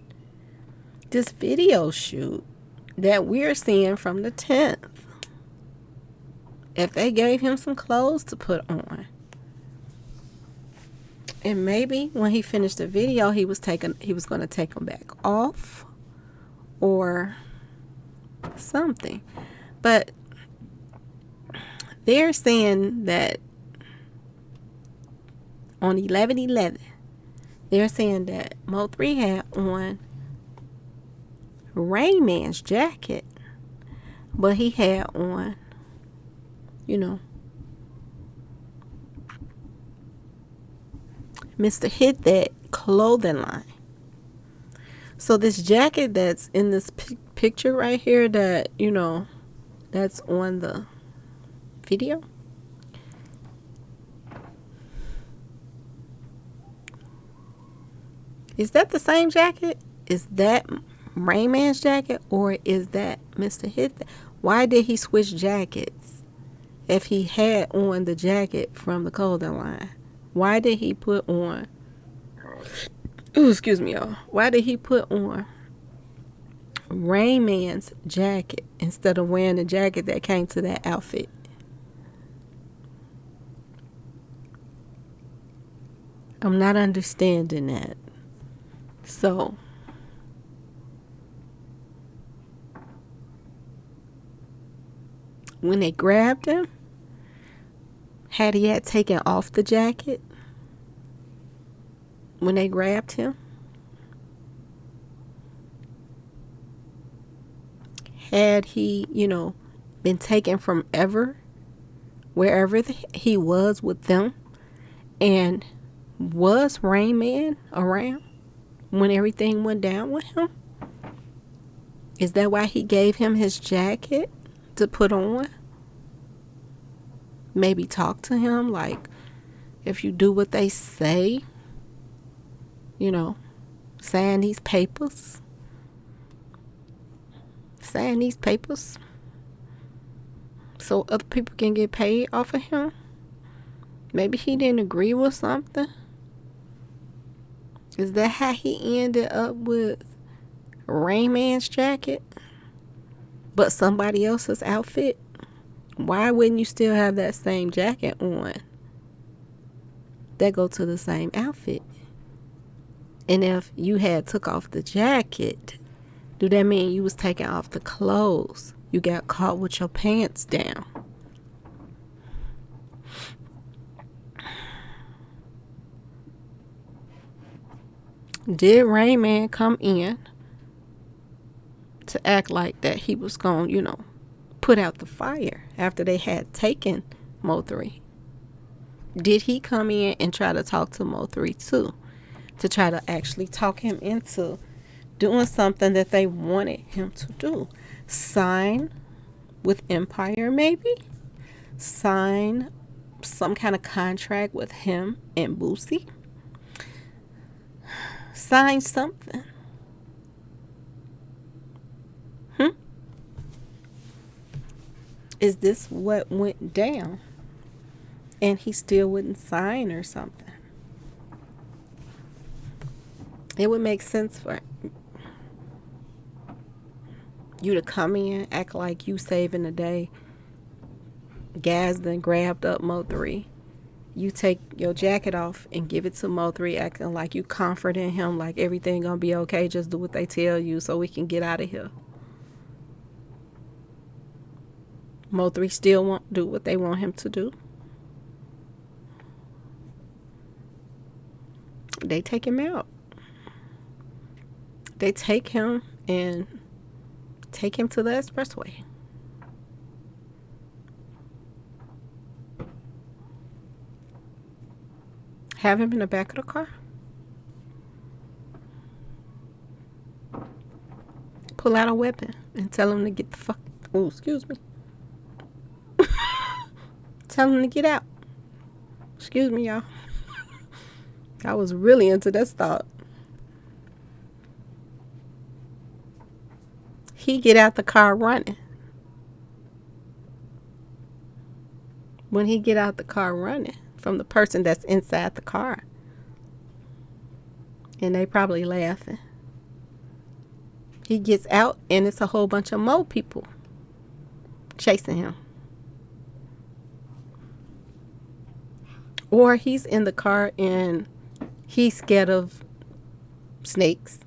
this video shoot that we're seeing from the 10th. If they gave him some clothes to put on, and maybe when he finished the video, he was going to take them back off or something. But they're saying that on 11/11, they're saying that MO3 had on Rain Man's jacket, but he had on, Mr. Hit That clothing line. So this jacket that's in this picture right here that, that's on the video, is that the same jacket? Is that Rain Man's jacket, or is that Mr. Hit That? Why did he switch jackets if he had on the jacket from the clothing line? Why did he put on, excuse me, y'all. Why did he put on Rain Man's jacket instead of wearing the jacket that came to that outfit? I'm not understanding that. So, when they grabbed him, had he had taken off the jacket when they grabbed him? Had he, been taken from wherever he was with them? And was Rain Man around when everything went down with him? Is that why he gave him his jacket to put on? Maybe talk to him, like, if you do what they say, sign these papers so other people can get paid off of him. Maybe he didn't agree with something. Is that how he ended up with Rain Man's jacket, but somebody else's outfit? Why wouldn't you still have that same jacket on that go to the same outfit? And if you had took off the jacket, do that mean you was taking off the clothes? You got caught with your pants down. Did Rain Man come in to act like that he was going, put out the fire after they had taken MO3? Did he come in and try to talk to MO3 too? To try to actually talk him into doing something that they wanted him to do? Sign with Empire, maybe? Sign some kind of contract with him and Boosie? Sign something. Is this what went down? And he still wouldn't sign or something? It would make sense for you to come in, act like you saving the day. Gaz then grabbed up MO3. You take your jacket off and give it to MO3, acting like you comforting him, like everything gonna be okay. Just do what they tell you so we can get out of here. MO3 still won't do what they want him to do. They take him out. They take him and take him to the expressway. Have him in the back of the car. Pull out a weapon and tell him to get the fuck. Oh, excuse me. Tell him to get out. Excuse me, y'all. I was really into that thought. He get out the car running. When he get out the car running from the person that's inside the car. And they probably laughing. He gets out and it's a whole bunch of more people chasing him. Or he's in the car and he's scared of snakes.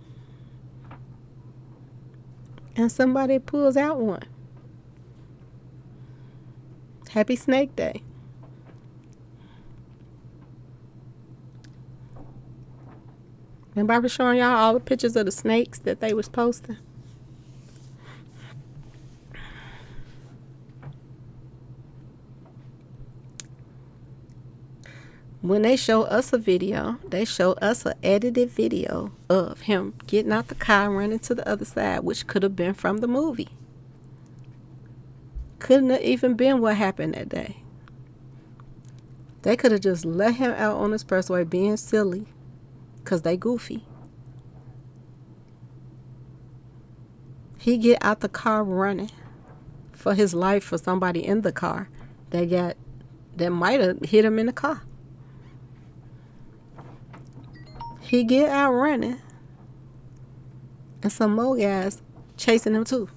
And somebody pulls out one. Happy Snake Day. Remember I was showing y'all all the pictures of the snakes that they was posting? When they show us a video, they show us an edited video of him getting out the car and running to the other side, which could have been from the movie. Couldn't have even been what happened that day. They could have just let him out on the expressway being silly because they goofy. He get out the car running for his life for somebody in the car that might have hit him in the car. He get out running and some more guys chasing him too.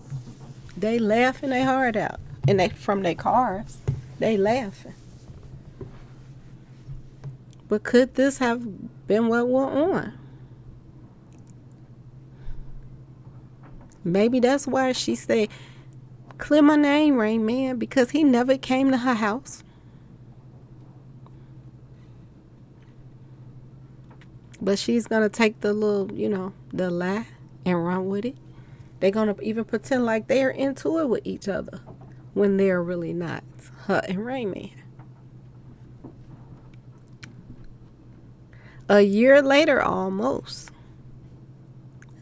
They laughing their heart out. And they from their cars. They laughing. But could this have been what went on? Maybe that's why she said, clear my name, Rain Man, because he never came to her house. But she's going to take the little, the lie and run with it. They're going to even pretend like they're into it with each other when they're really not. Her and Rain Man. A year later, almost.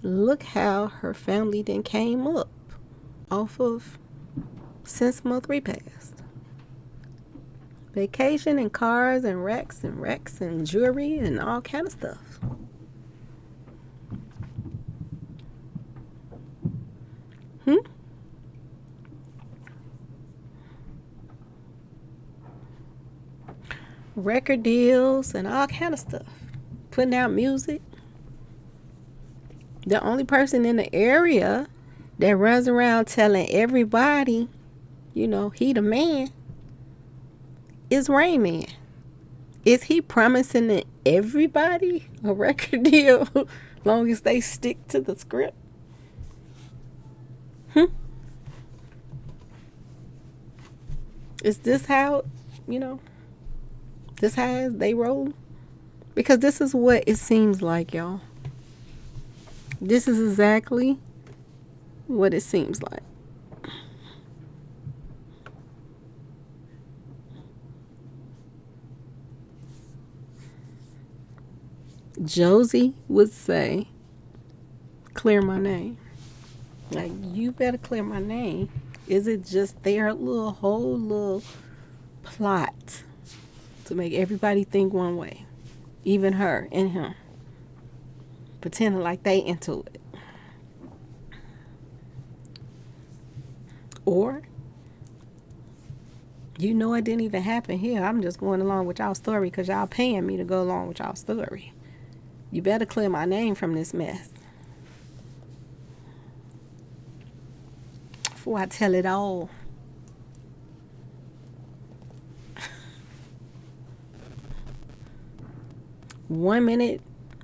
Look how her family then came up off of since MO3 passed. Vacation and cars and wrecks and jewelry and all kind of stuff. Record deals and all kind of stuff. Putting out music. The only person in the area that runs around telling everybody, you know, he the man, is Rain Man. Is he promising everybody a record deal long as they stick to the script? Is this how, you know, this how they roll? Because this is what it seems like, y'all. This is exactly what it seems like. Josie would say, clear my name. Like, you better clear my name. Is it just their whole little plot to make everybody think one way? Even her and him. Pretending like they into it. Or, you know, it didn't even happen here. I'm just going along with y'all story because y'all paying me to go along with y'all story. You better clear my name from this mess before I tell it all. One minute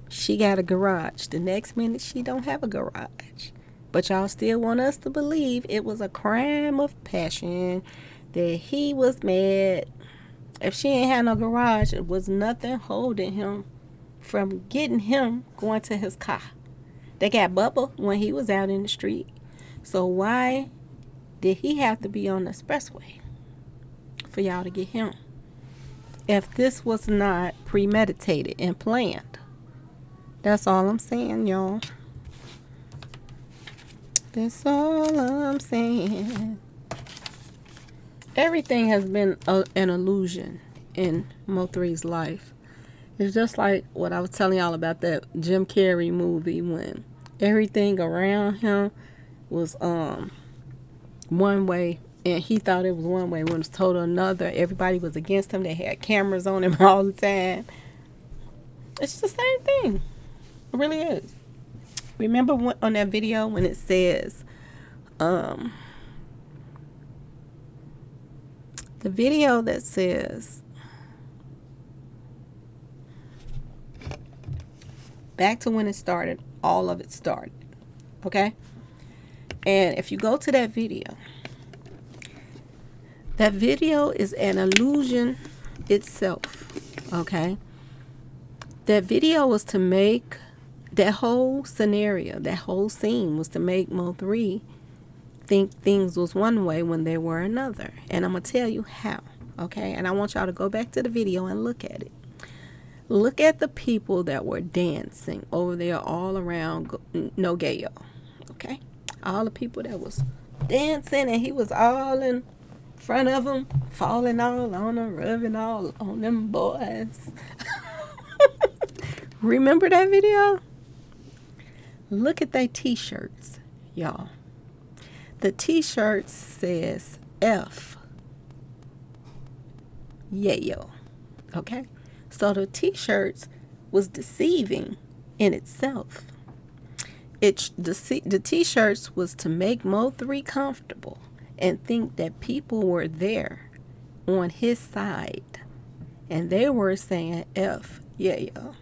she got a garage, the next minute she don't have a garage. But y'all still want us to believe it was a crime of passion, that he was mad. If she ain't had no garage, it was nothing holding him from getting him going to his car. They got Bubba when he was out in the street. So why did he have to be on the expressway for y'all to get him? If this was not premeditated and planned. That's all I'm saying, y'all. That's all I'm saying. Everything has been an illusion in MO3's life. It's just like what I was telling y'all about that Jim Carrey movie when everything around him was one way and he thought it was one way when it was total another. Everybody was against him. They had cameras on him all the time. It's the same thing. It really is. Remember on that video when it says the video that says back to when it started, all of it started. Okay? And if you go to that video is an illusion itself. Okay? That video was to make that whole scenario, that whole scene was to make MO3 think things was one way when they were another. And I'm going to tell you how. Okay? And I want y'all to go back to the video and look at it. Look at the people that were dancing over there all around Nogayo. Okay? All the people that was dancing and he was all in front of them, falling all on them, rubbing all on them boys. Remember that video? Look at their t-shirts, y'all. The t-shirt says F. Yayo. Okay? So the t-shirts was deceiving in itself. The t-shirts was to make Mo3 comfortable and think that people were there on his side. And they were saying F. Yayo.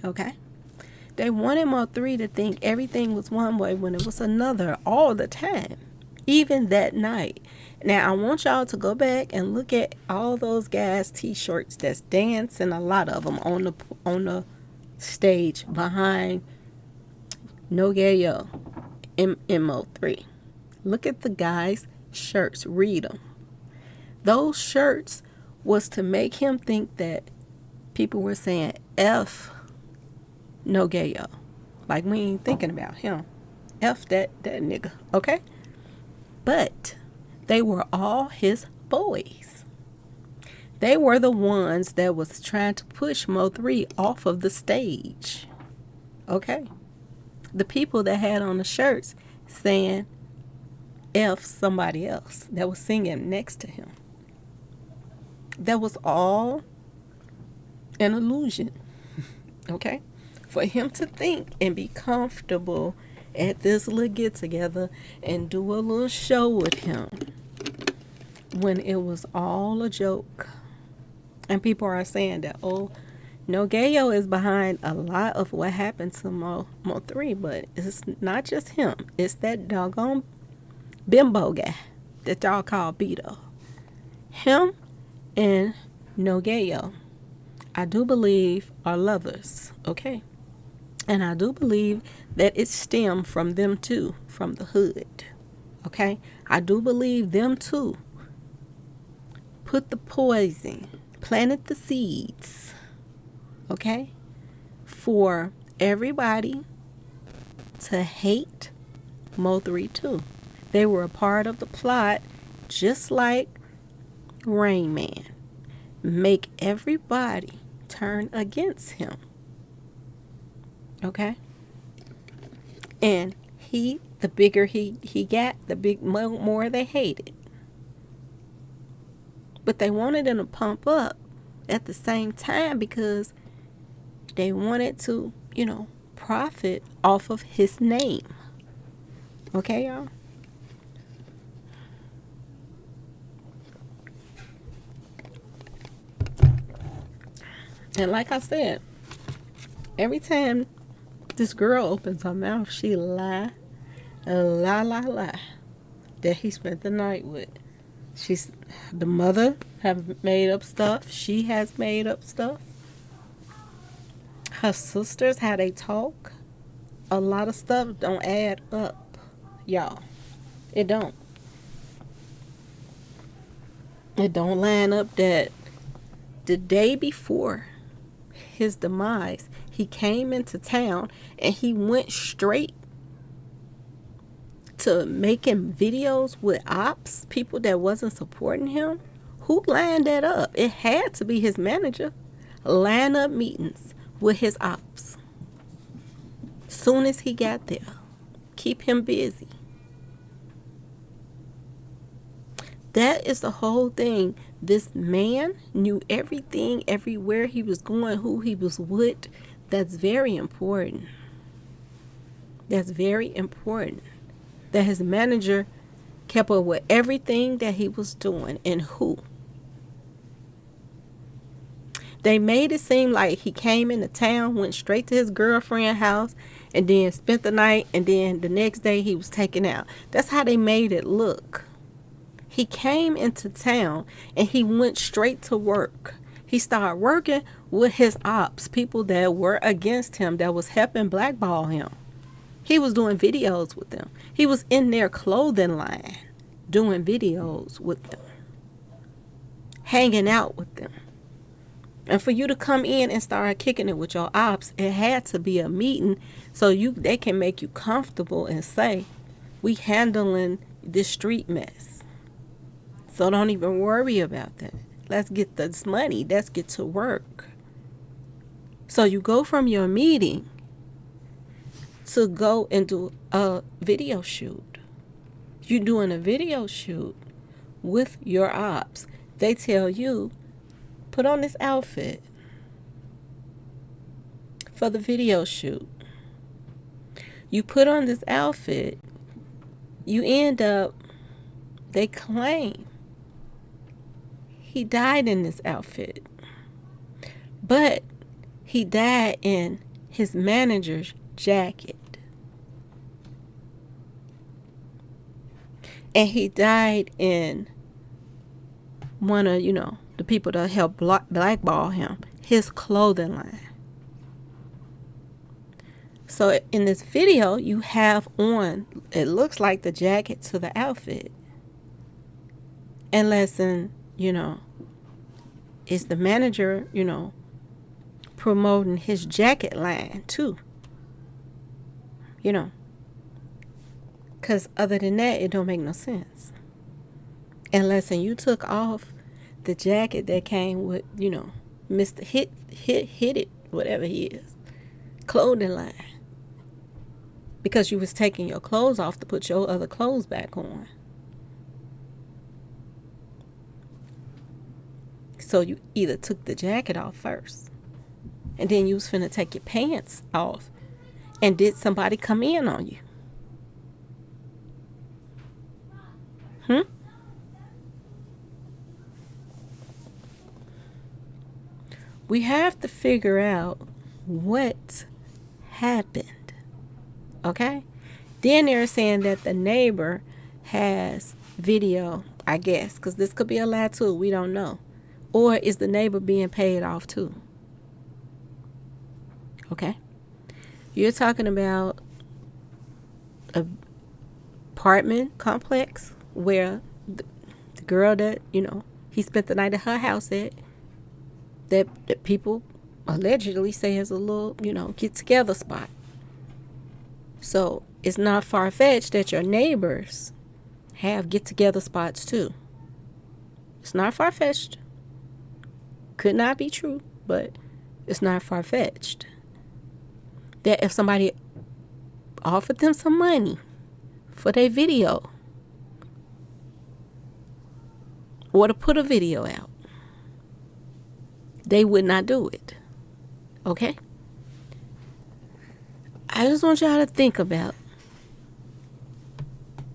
Okay? They wanted Mo3 to think everything was one way when it was another all the time, even that night. Now, I want y'all to go back and look at all those guys' t-shirts that's dancing, a lot of them on the stage behind Nogayo in Mo3. Look at the guys' shirts. Read them. Those shirts was to make him think that people were saying F Nogayo. Like we ain't thinking about him. F that nigga. Okay? But they were all his boys. They were the ones that was trying to push Mo3 off of the stage. Okay? The people that had on the shirts saying F somebody else that was singing next to him. That was all an illusion. Okay? For him to think and be comfortable at this little get together and do a little show with him when it was all a joke. And people are saying that, oh, Nogayo is behind a lot of what happened to MO3, but it's not just him. It's that doggone bimbo guy that y'all call Beto. Him and Nogayo, I do believe, are lovers, okay? And I do believe that it stemmed from them too, from the hood, okay? I do believe them too put the poison, planted the seeds, okay, for everybody to hate MO3 too. They were a part of the plot, just like Rain Man. Make everybody turn against him. Okay? And the bigger he got, the more they hated. But they wanted him to pump up at the same time because they wanted to, profit off of his name. Okay, y'all? And like I said, every time this girl opens her mouth, she lie that he spent the night with. The mother have made up stuff. She has made up stuff. Her sisters, how they talk. A lot of stuff don't add up, y'all. It don't. It don't line up that the day before his demise, he came into town and he went straight to making videos with ops, people that wasn't supporting him. Who lined that up? It had to be his manager. Line up meetings with his ops. Soon as he got there, keep him busy. That is the whole thing. This man knew everything, everywhere he was going, who he was with. That's very important. That's very important. That his manager kept up with everything that he was doing and who. They made it seem like he came into town, went straight to his girlfriend's house, and then spent the night, and then the next day he was taken out. That's how they made it look. He came into town and he went straight to work. He started working with his ops, people that were against him, that was helping blackball him. He was doing videos with them. He was in their clothing line doing videos with them, hanging out with them. And for you to come in and start kicking it with your ops, it had to be a meeting so they can make you comfortable and say, we handling this street mess. So don't even worry about that. Let's get this money. Let's get to work. So you go from your meeting to go and do a video shoot. You're doing a video shoot with your ops. They tell you, put on this outfit for the video shoot. You put on this outfit, you end up, they claim he died in this outfit. But he died in his manager's jacket. And he died in one of, the people that helped blackball him, his clothing line. So in this video, you have on, it looks like the jacket to the outfit. And listen, it's the manager, promoting his jacket line too. Because other than that, it don't make no sense. And listen, you took off the jacket that came with, Mr. Hit it, whatever he is, clothing line. Because you was taking your clothes off to put your other clothes back on. So you either took the jacket off first and then you was finna take your pants off, and did somebody come in on you? We have to figure out what happened, okay? Then they're saying that the neighbor has video, I guess, because this could be a lie too. We don't know. Or is the neighbor being paid off too? Okay. You're talking about an apartment complex where the girl that, he spent the night at her house at, that people allegedly say is a little, get together spot. So it's not far-fetched that your neighbors have get together spots too. It's not far-fetched. Could not be true, but it's not far-fetched. That if somebody offered them some money for their video, or to put a video out, they would not do it. Okay? I just want y'all to think about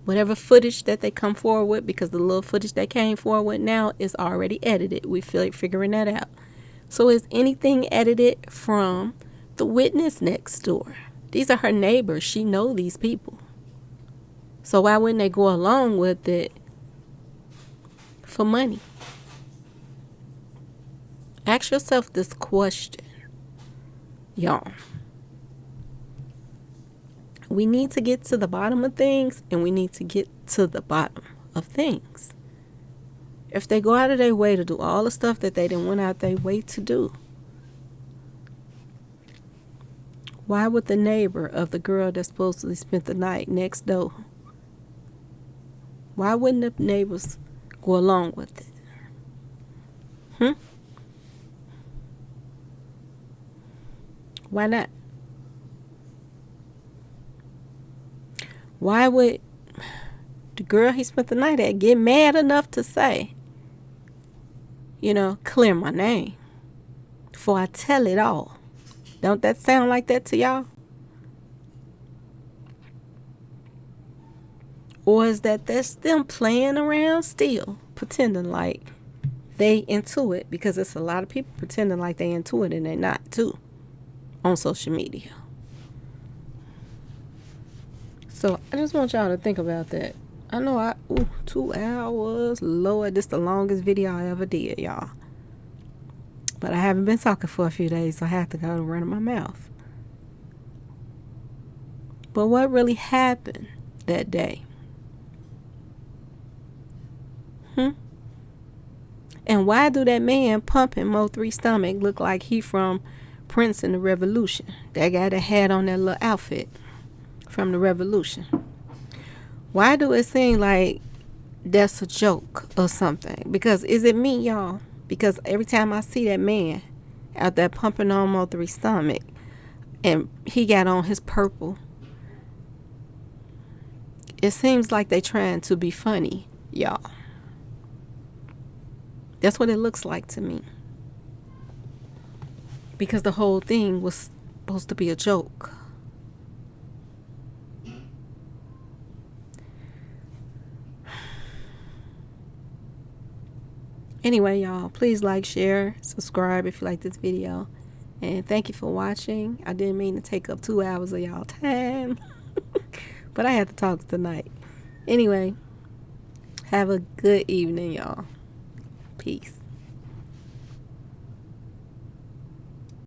whatever footage that they come forward with, because the little footage they came forward with now is already edited. We feel figuring that out. So is anything edited from the witness next door? These are her neighbors. She know these people. So why wouldn't they go along with it for money? Ask yourself this question, y'all. We need to get to the bottom of things, and we need to get to the bottom of things. If they go out of their way to do all the stuff that they didn't went out their way to do, why would the neighbor of the girl that supposedly spent the night next door, why wouldn't the neighbors go along with it? Why not? Why would the girl he spent the night at get mad enough to say, clear my name before I tell it all? Don't that sound like that to y'all? Or is that that's them playing around still, pretending like they into it? Because it's a lot of people pretending like they into it and they're not too on social media. So I just want y'all to think about that. I know 2 hours, Lord, this the longest video I ever did, y'all. But I haven't been talking for a few days, so I have to go to running my mouth. But what really happened that day? And why do that man pumping MO3 stomach look like he from Prince in the Revolution? That guy that had on that little outfit from the Revolution. Why do it seem like that's a joke or something? Because is it me, y'all? Because every time I see that man out there pumping on MO3 stomach and he got on his purple, it seems like they trying to be funny, y'all. That's what it looks like to me. Because the whole thing was supposed to be a joke. Anyway, y'all, please like, share, subscribe if you like this video. And thank you for watching. I didn't mean to take up 2 hours of y'all time. But I had to talk tonight. Anyway, have a good evening, y'all. Peace.